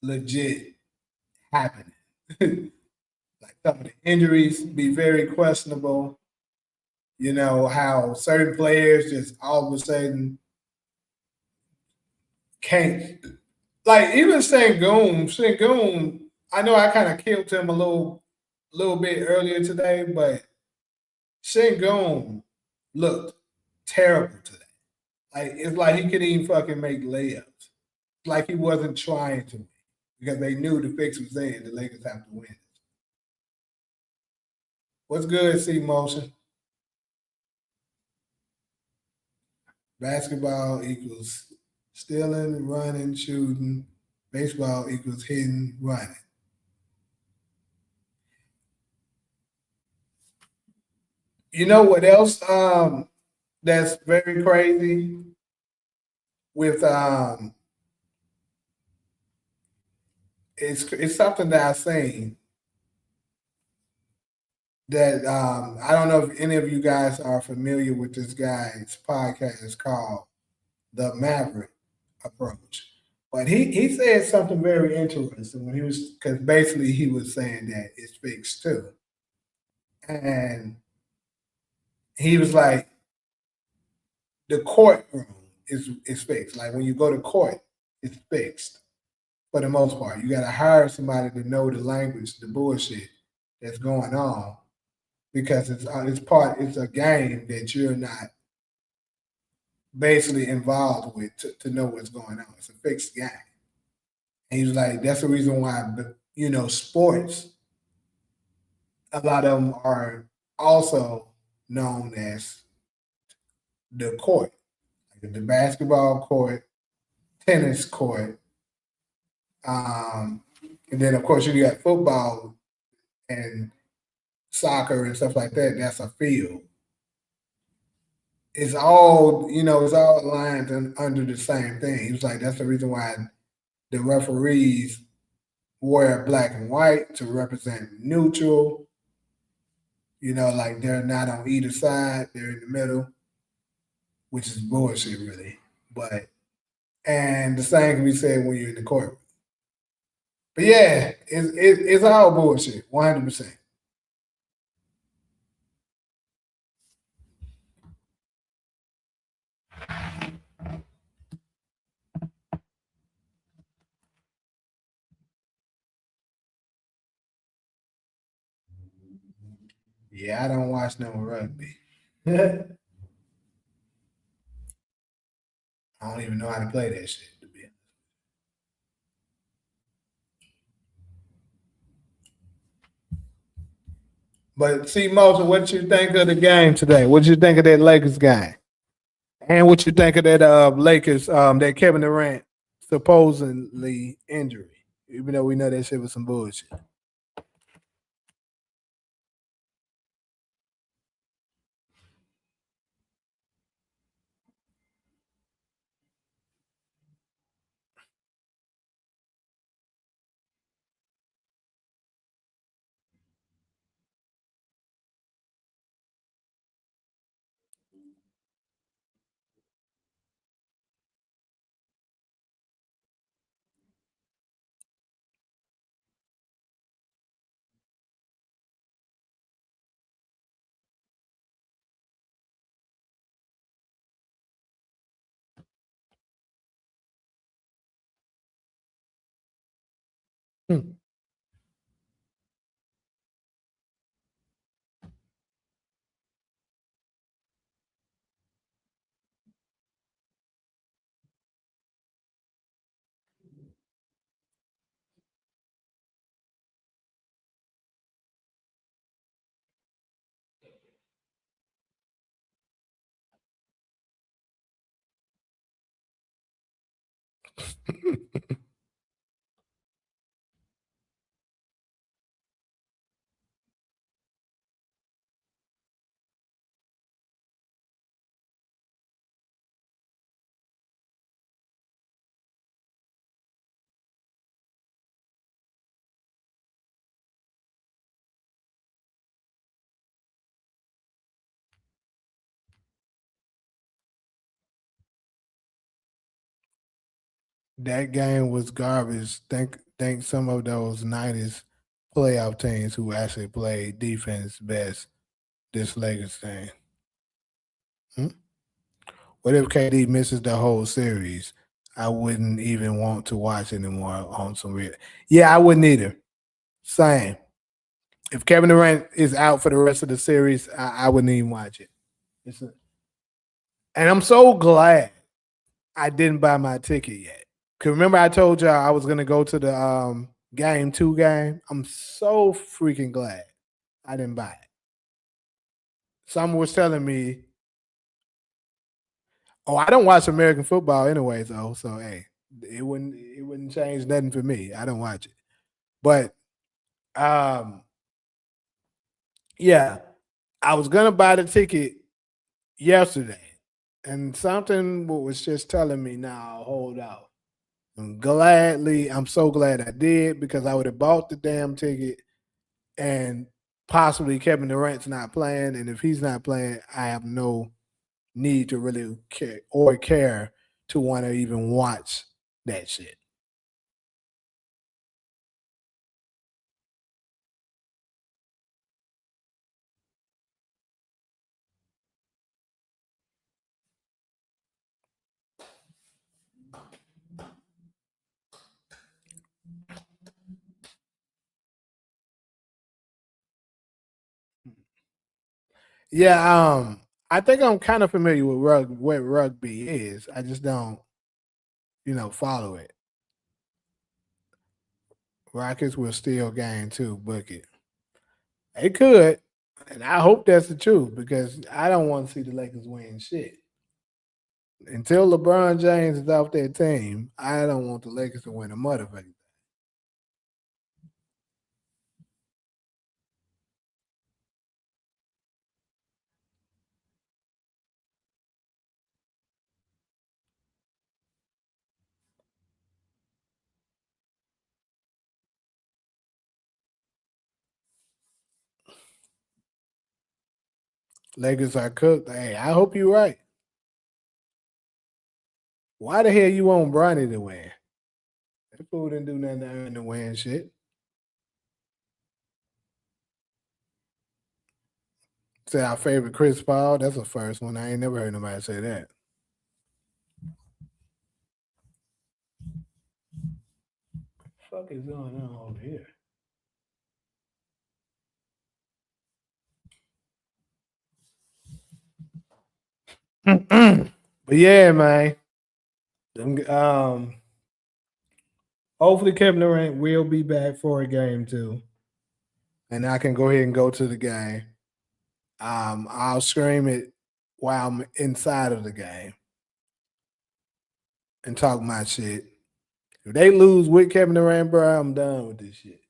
legit happening. Like some of the injuries be very questionable. You know how certain players just all of a sudden can't, like even Sengun. I know I kind of killed him little bit earlier today, but Sengun looked terrible today. Like it's like he couldn't even fucking make layups. Like he wasn't trying to because they knew the fix was in. The Lakers have to win. What's good, C Motion? Basketball equals stealing, running, shooting. Baseball equals hitting, running. You know what else? That's very crazy with it's something that I've seen that I don't know if any of you guys are familiar with this guy's podcast. It's called The Maverick Approach. But he said something very interesting when he was, because basically he was saying that it's fixed too. And he was like, the courtroom is fixed. Like when you go to court, it's fixed for the most part. You got to hire somebody to know the language, the bullshit that's going on, because it's a game that you're not basically involved with to know what's going on. It's a fixed game. And he was like, that's the reason why, sports, a lot of them are also known as the court, like the basketball court, tennis court, um, and then of course you got football and soccer and stuff like that. That's a field. it's all it's all lined under the same thing. He was like, that's the reason why the referees wear black and white to represent neutral. Like they're not on either side; they're in the middle, which is bullshit, really. But and the same can be said when you're in the court. But yeah, it's all bullshit, 100%. Yeah, I don't watch no rugby. I don't even know how to play that shit. To be honest. But see, Moser, what you think of the game today? What you think of that Lakers game? And what you think of that Lakers, that Kevin Durant supposedly injury? Even though we know that shit was some bullshit. Hmm. That game was garbage. Think some of those '90s playoff teams who actually played defense best. This Lakers thing. Hmm? What if KD misses the whole series? I wouldn't even want to watch anymore on some real. Yeah, I wouldn't either. Same. If Kevin Durant is out for the rest of the series, I wouldn't even watch it. And I'm so glad I didn't buy my ticket yet. Cause remember I told y'all I was gonna go to the game 2 game. I'm so freaking glad I didn't buy it. Someone was telling me, "Oh, I don't watch American football anyways, though." So hey, it wouldn't change nothing for me. I don't watch it, but um, yeah, I was gonna buy the ticket yesterday, and something was just telling me, "Now hold out." I'm so glad I did because I would have bought the damn ticket and possibly Kevin Durant's not playing, and if he's not playing, I have no need to really care to want to even watch that shit. Yeah, I think I'm kind of familiar with what rugby is. I just don't, follow it. Rockets will steal game too, book it. It could, and I hope that's the truth because I don't want to see the Lakers win shit. Until LeBron James is off that team, I don't want the Lakers to win a motherfucker. Lakers are cooked. Hey, I hope you're right. Why the hell you want Bronny to win? That fool didn't do nothing to earn the win shit. Say our favorite Chris Paul. That's the first one. I ain't never heard nobody say that. What the fuck is going on over here? But yeah, man. Hopefully Kevin Durant will be back for a game too, and I can go ahead and go to the game. I'll scream it while I'm inside of the game and talk my shit. If they lose with Kevin Durant, bro, I'm done with this shit.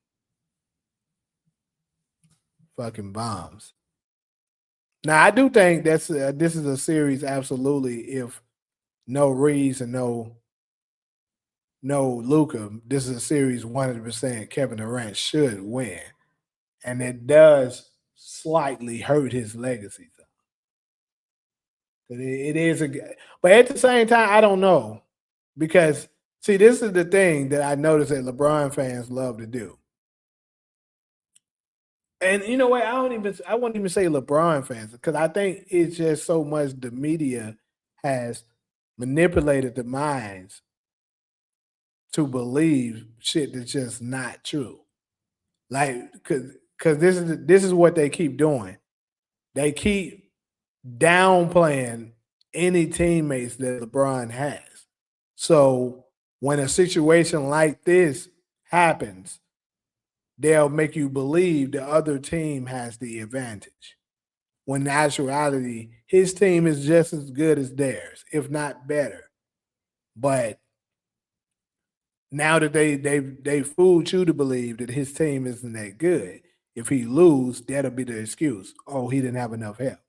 Fucking bombs. Now I do think this is a series absolutely. If no Reeves and no Luca, this is a series 100%. Kevin Durant should win, and it does slightly hurt his legacy. It is but at the same time, I don't know because see, this is the thing that I notice that LeBron fans love to do. And you know what? I won't even say LeBron fans because I think it's just so much the media has manipulated the minds to believe shit that's just not true. Like, because this is what they keep doing. They keep downplaying any teammates that LeBron has. So when a situation like this happens, they'll make you believe the other team has the advantage. When in actuality, his team is just as good as theirs, if not better. But now that they fooled you to believe that his team isn't that good, if he lose, that'll be the excuse. Oh, he didn't have enough help.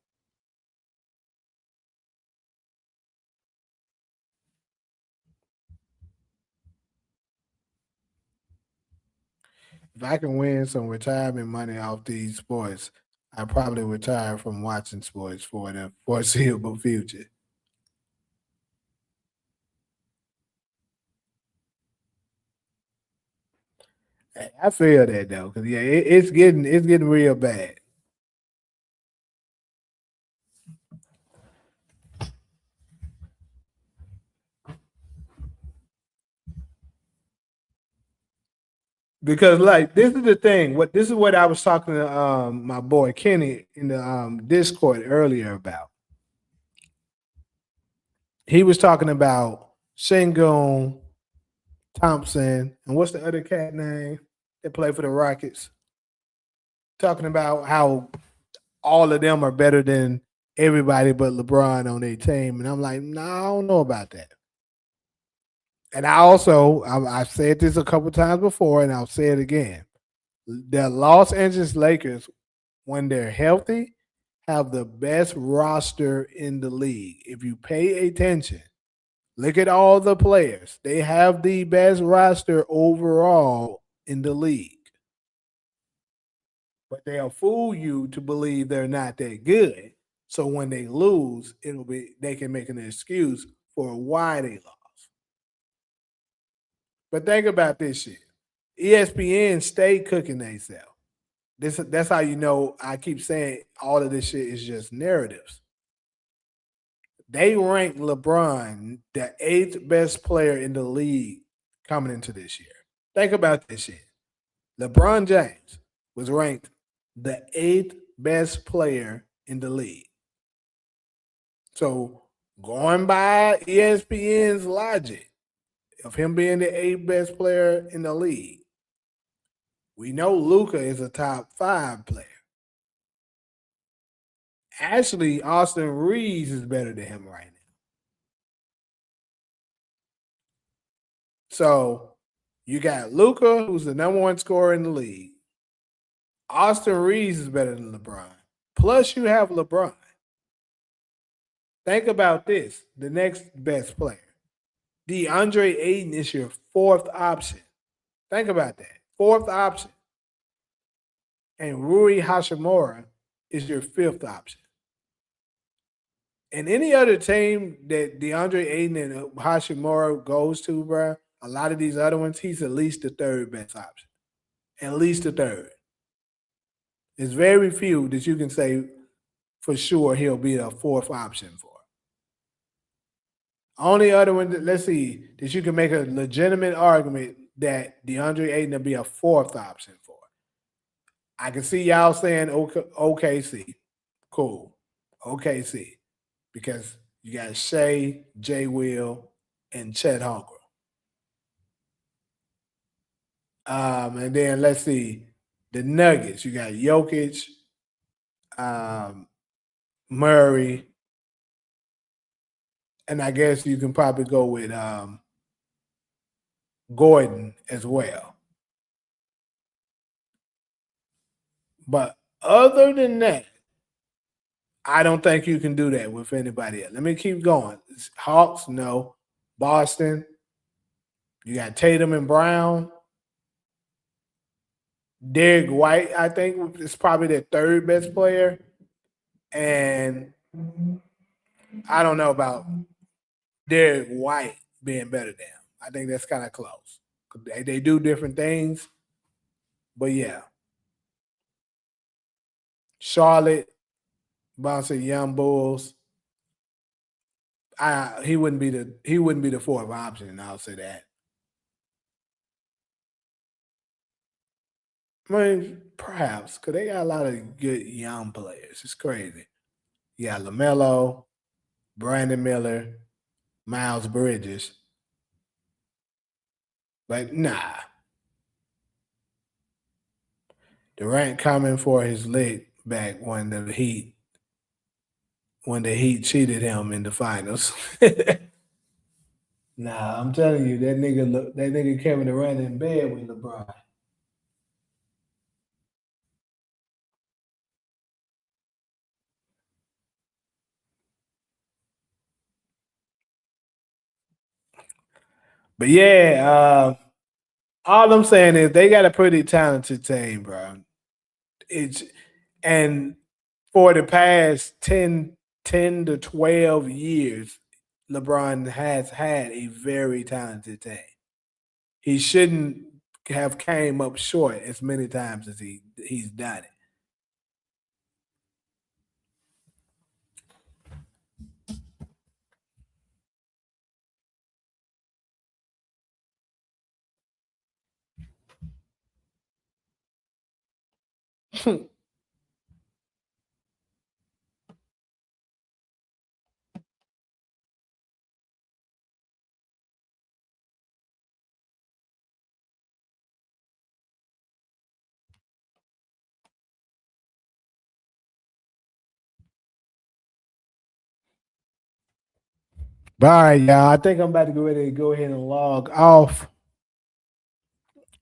If I can win some retirement money off these sports, I probably retire from watching sports for the foreseeable future. I feel that though, because yeah, it's getting real bad. Because like this is the thing. What this is what I was talking to my boy Kenny in the Discord earlier about. He was talking about Shingun Thompson and what's the other cat name that played for the Rockets? Talking about how all of them are better than everybody but LeBron on their team, and I'm like, no, I don't know about that. And I've said this a couple times before, and I'll say it again. The Los Angeles Lakers, when they're healthy, have the best roster in the league. If you pay attention, look at all the players. They have the best roster overall in the league. But they'll fool you to believe they're not that good. So when they lose, it'll be they can make an excuse for why they lost. But think about this shit. ESPN stay cooking themselves. That's how you know I keep saying all of this shit is just narratives. They ranked LeBron the eighth best player in the league coming into this year. Think about this shit. LeBron James was ranked the eighth best player in the league. So going by ESPN's logic of him being the eighth best player in the league, we know Luca is a top five player. Actually, Austin Reeves is better than him right now. So you got Luca, who's the number one scorer in the league. Austin Reeves is better than LeBron. Plus, you have LeBron. Think about this: the next best player, DeAndre Ayton, is your fourth option. Think about that, fourth option, and Rui Hashimura is your fifth option. And any other team that DeAndre Ayton and Hashimura goes to, bro, a lot of these other ones, he's at least the third best option. At least the third. There's very few that you can say for sure he'll be a fourth option for. Only other one that let's see that you can make a legitimate argument that DeAndre Ayton will be a fourth option for. I can see y'all saying OKC. Cool. OKC. Because you got Shea, Jay Will, and Chet Holmgren. And then let's see the Nuggets. You got Jokic, um, Murray, and I guess you can probably go with Gordon as well. But other than that, I don't think you can do that with anybody else. Let me keep going. Hawks, no. Boston, you got Tatum and Brown. Derek White, I think, is probably their third best player. And I don't know about Derek White being better than him. I think that's kind of close. They do different things. But yeah, Charlotte, bouncing young Bulls. He wouldn't be the fourth option. I'll say that. I mean, perhaps because they got a lot of good young players. It's crazy. You got Lamelo, Brandon Miller, Miles Bridges, but nah, Durant coming for his leg back when the Heat cheated him in the finals. Nah, I'm telling you, that nigga Kevin Durant in bed with LeBron. But yeah, all I'm saying is they got a pretty talented team, bro. It's and for the past 10 to 12 years, LeBron has had a very talented team. He shouldn't have came up short as many times as he's done it. But all right, y'all. I think I'm about to get ready to go ahead and log off.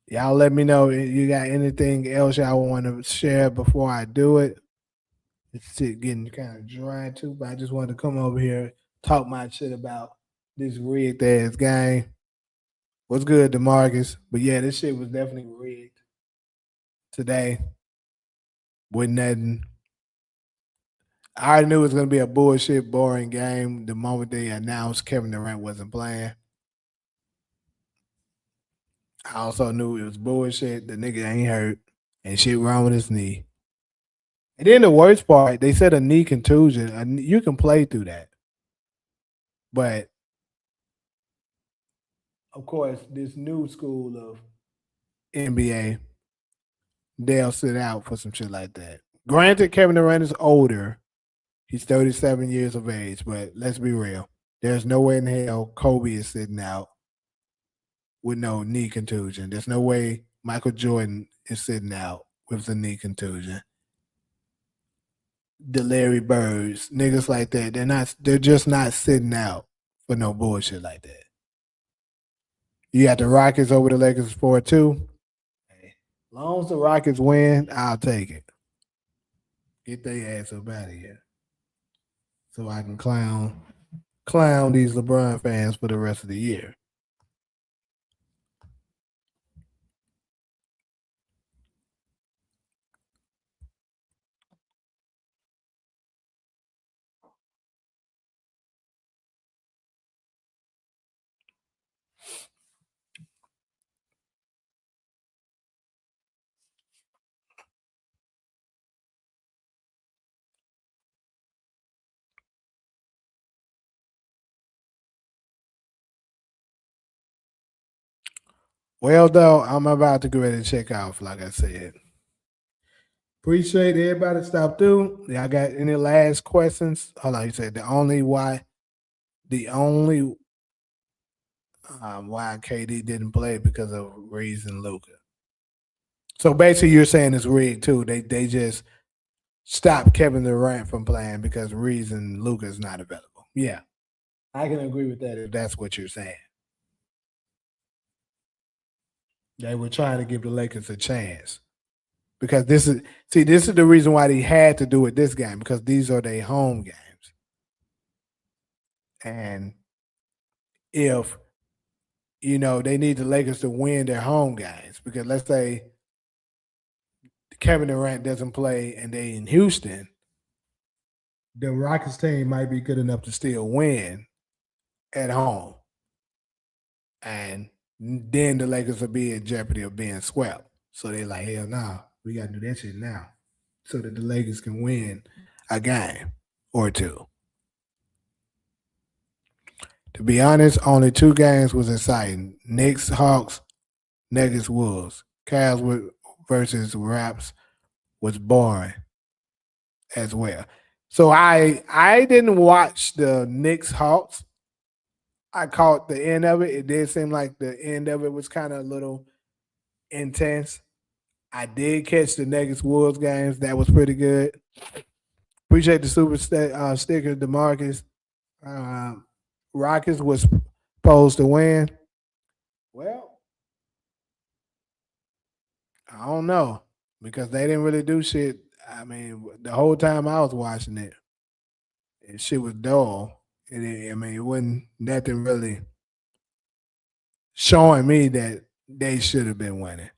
Y'all let me know if you got anything else y'all want to share before I do it. It's shit getting kind of dry too, but I just wanted to come over here, talk my shit about this rigged ass game. What's good, Demarcus? But yeah, this shit was definitely rigged today with nothing. I already knew it was gonna be a bullshit, boring game the moment they announced Kevin Durant wasn't playing. I also knew it was bullshit. The nigga ain't hurt and shit wrong with his knee. And then the worst part, they said a knee contusion. You can play through that, but of course, this new school of NBA, they'll sit out for some shit like that. Granted, Kevin Durant is older. He's 37 years of age, but let's be real. There's no way in hell Kobe is sitting out with no knee contusion. There's no way Michael Jordan is sitting out with the knee contusion. The Larry Birds, niggas like that, they're just not sitting out for no bullshit like that. You got the Rockets over the Lakers 4-2. Hey, as long as the Rockets win, I'll take it. Get their ass up out of here. So I can clown these LeBron fans for the rest of the year. Well, though, I'm about to go ahead and check off, like I said. Appreciate everybody stop through. Y'all got any last questions? Hold on, you said the only why KD didn't play because of reason Luca. So basically, you're saying it's rigged too. They just stopped Kevin Durant from playing because reason Luca's not available. Yeah, I can agree with that if that's what you're saying. They were trying to give the Lakers a chance because this is the reason why they had to do it this game because these are their home games, and if they need the Lakers to win their home games because let's say Kevin Durant doesn't play and they in Houston, the Rockets team might be good enough to still win at home, and then the Lakers will be in jeopardy of being swept. So they're like, hell no, we got to do that shit now, so that the Lakers can win a game or two. To be honest, only two games was exciting: Knicks, Hawks, Nuggets, Wolves. Cavs versus Raps was boring as well. So I didn't watch the Knicks Hawks. I caught the end of it. It did seem like the end of it was kind of a little intense. I did catch the Nuggets Wolves games. That was pretty good. Appreciate the sticker, Demarcus. Um, Rockets was supposed to win. Well, I don't know because they didn't really do shit. I mean, the whole time I was watching it, shit was dull. I mean, it wasn't nothing really showing me that they should have been winning.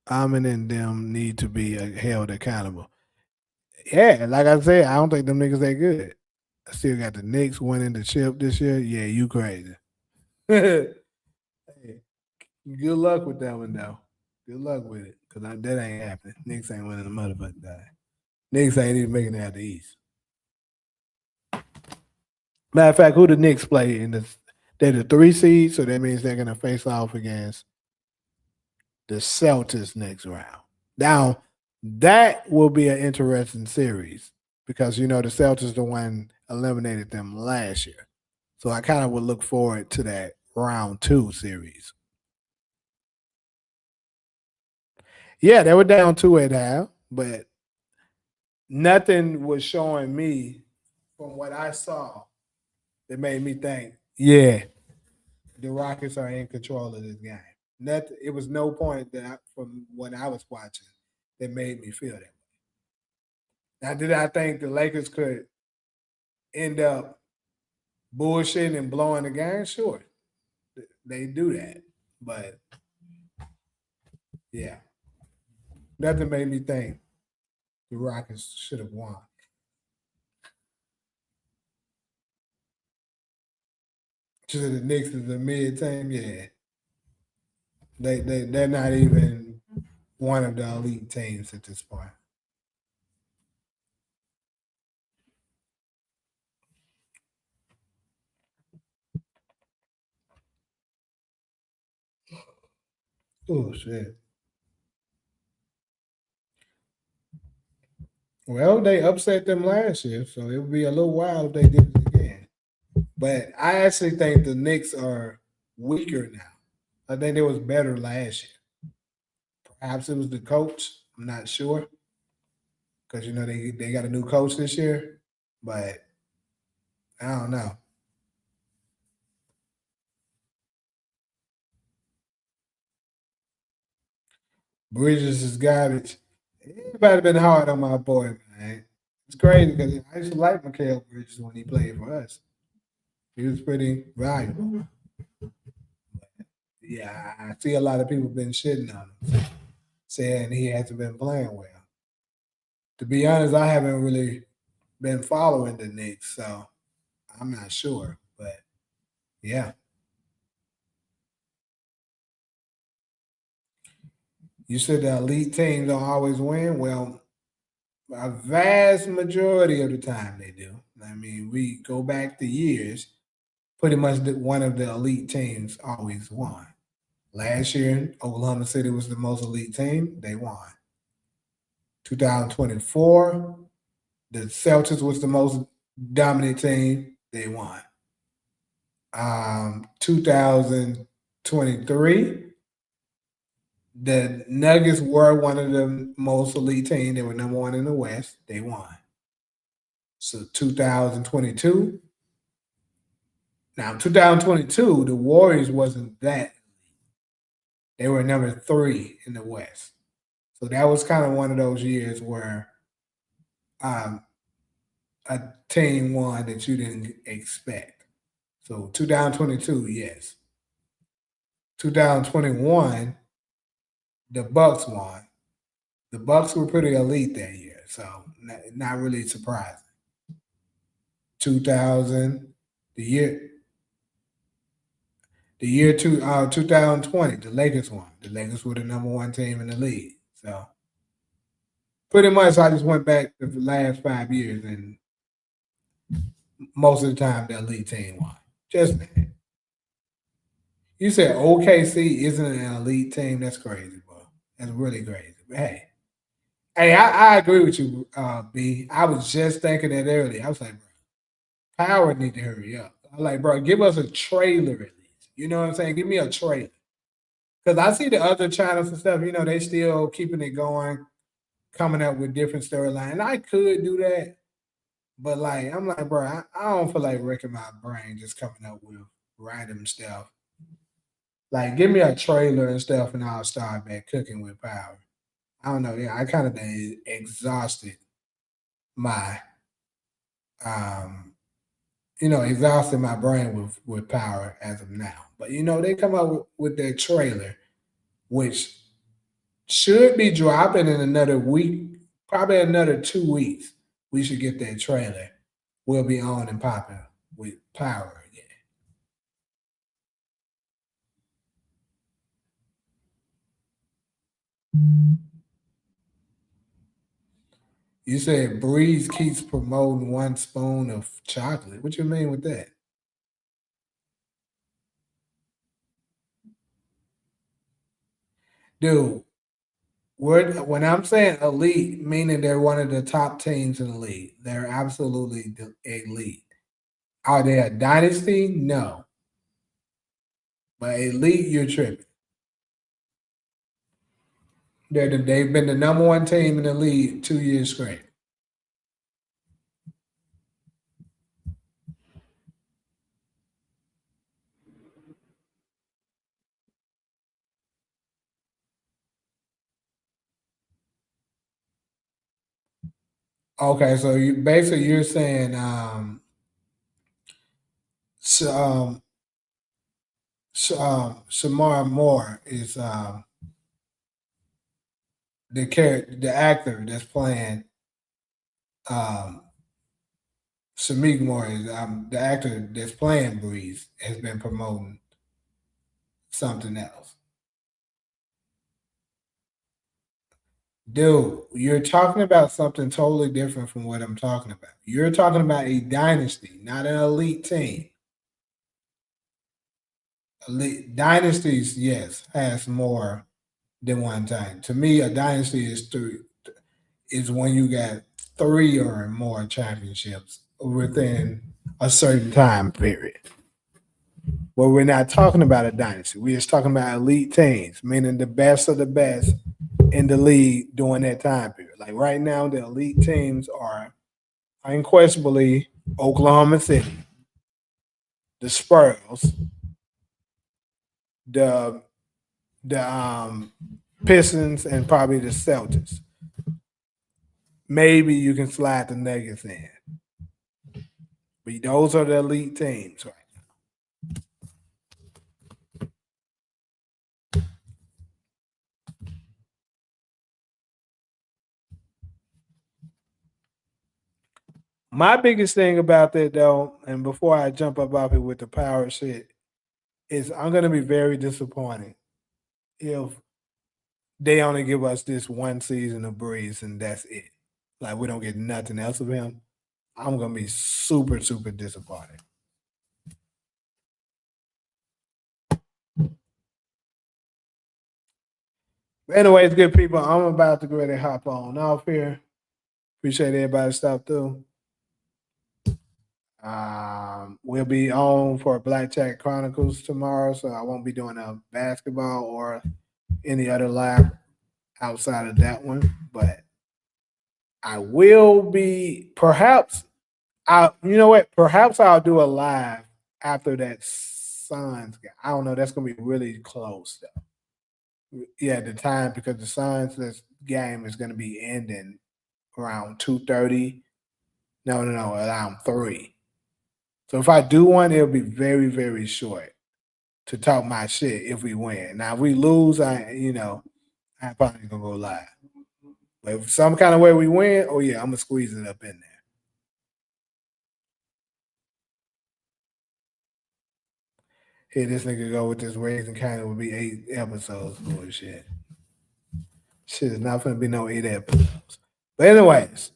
Amon and them need to be held accountable. Yeah, like I said, I don't think them niggas that good. I still got the Knicks winning the chip this year. Yeah, you crazy. Hey, good luck with that one though. Good luck with it, cause that ain't happening. Knicks ain't winning the motherfucking thing. Knicks ain't even making it out the East. Matter of fact, who the Knicks play in the? They're the 3 seed, so that means they're gonna face off against the Celtics next round. Now, that will be an interesting series because the Celtics the one eliminated them last year. So I kind of would look forward to that round 2 series. Yeah, they were down 2 at half, but nothing was showing me from what I saw that made me think, yeah, the Rockets are in control of this game. Nothing, it was no point from what I was watching that made me feel that. Now, did I think the Lakers could end up bullshitting and blowing the game? Sure, they do that. But yeah, nothing made me think the Rockets should have won. Just the Knicks is a mid team, yeah. They're not even one of the elite teams at this point. Oh shit. Well, they upset them last year, so it would be a little wild if they did it again. But I actually think the Knicks are weaker now. I think they was better last year. Perhaps it was the coach. I'm not sure because they got a new coach this year, but I don't know. Bridges is garbage. Everybody been hard on my boy, man. It's crazy because I used to like Mikael Bridges when he played for us. He was pretty valuable. Yeah, I see a lot of people been shitting on him, saying he hasn't been playing well. To be honest, I haven't really been following the Knicks, so I'm not sure. But yeah, you said the elite teams don't always win. Well, A vast majority of the time they do. I mean, we go back to years. Pretty much one of the elite teams always won. Last year, Oklahoma City was the most elite team. They won. 2024, the Celtics was the most dominant team. They won. 2023, the Nuggets were one of the most elite teams. They were number one in the West. They won. So 2022. Now 2022, the Warriors wasn't that. They were number three in the West. So that was kind of one of those years where um, a team won that you didn't expect. So 2022, yes. 2021, the Bucks won. The Bucks were pretty elite that year, so not really surprising. 2000, the year, the year 2020, the Lakers won. The Lakers were the number one team in the league. So pretty much, I just went back to the last 5 years, and most of the time, the elite team won. Just you said OKC isn't an elite team. That's crazy, bro. That's really crazy. But hey, I agree with you, B. I was just thinking that earlier. I was like, bro, Power need to hurry up. I'm like, bro, give us a trailer at least. You know what I'm saying? Give me a trailer. Because I see the other channels and stuff, they still keeping it going, coming up with different storylines. I could do that, but like, I'm like, bro, I don't feel like wrecking my brain just coming up with random stuff. Like, give me a trailer and stuff, and I'll start back cooking with Power. I don't know. Yeah, I kind of exhausted my, um, exhausted my brain with Power as of now. But they come out with their trailer, which should be dropping in another week, probably another 2 weeks. We should get that trailer. We'll be on and popping with Power again. You said Breeze keeps promoting one spoon of chocolate. What you mean with that? Dude, when I'm saying elite, meaning they're one of the top teams in the league. They're absolutely the elite. Are they a dynasty? No. But elite, you're tripping. They've been the number one team in the league 2 years straight. Okay, so you're saying Sh- um, Shamar Moore is the actor that's playing um, Shamik Moore is the actor that's playing Breeze has been promoting something else. Dude, you're talking about something totally different from what I'm talking about. You're talking about a dynasty, not an elite team. Elite dynasties, yes, has more than one time. To me, a dynasty is when you got three or more championships within a certain time period. But we're not talking about a dynasty. We're just talking about elite teams, meaning the best of the best in the league during that time period. Like right now, the elite teams are unquestionably Oklahoma City, the Spurs, the the Pistons, and probably the Celtics. Maybe you can slide the Nuggets in, but those are the elite teams, right? My biggest thing about that though, and before I jump up off it with the power shit, is I'm gonna be very disappointed if they only give us this one season of Breeze and that's it. like we don't get nothing else of him, I'm gonna be super, super disappointed. Anyways, good people, I'm about to go ahead and hop on off here. Appreciate everybody stop through. We'll be on for Blackjack Chronicles tomorrow, so I won't be doing a basketball or any other live outside of that one. But I will be perhaps you know what? Perhaps I'll do a live after that Suns game. I don't know. That's gonna be really close though. Yeah, the time because the Suns this game is gonna be ending around 2:30. No, around 3. So if I do one, it'll be very, very short to talk my shit if we win. Now if we lose, I probably gonna go live. But if some kind of way we win, oh yeah, I'm gonna squeeze it up in there. Here, this nigga go with this raising kind of would be 8 episodes. Bullshit. Shit is not gonna be no 8 episodes. But anyways,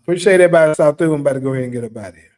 appreciate everybody stop through. I'm about to go ahead and get up out of here.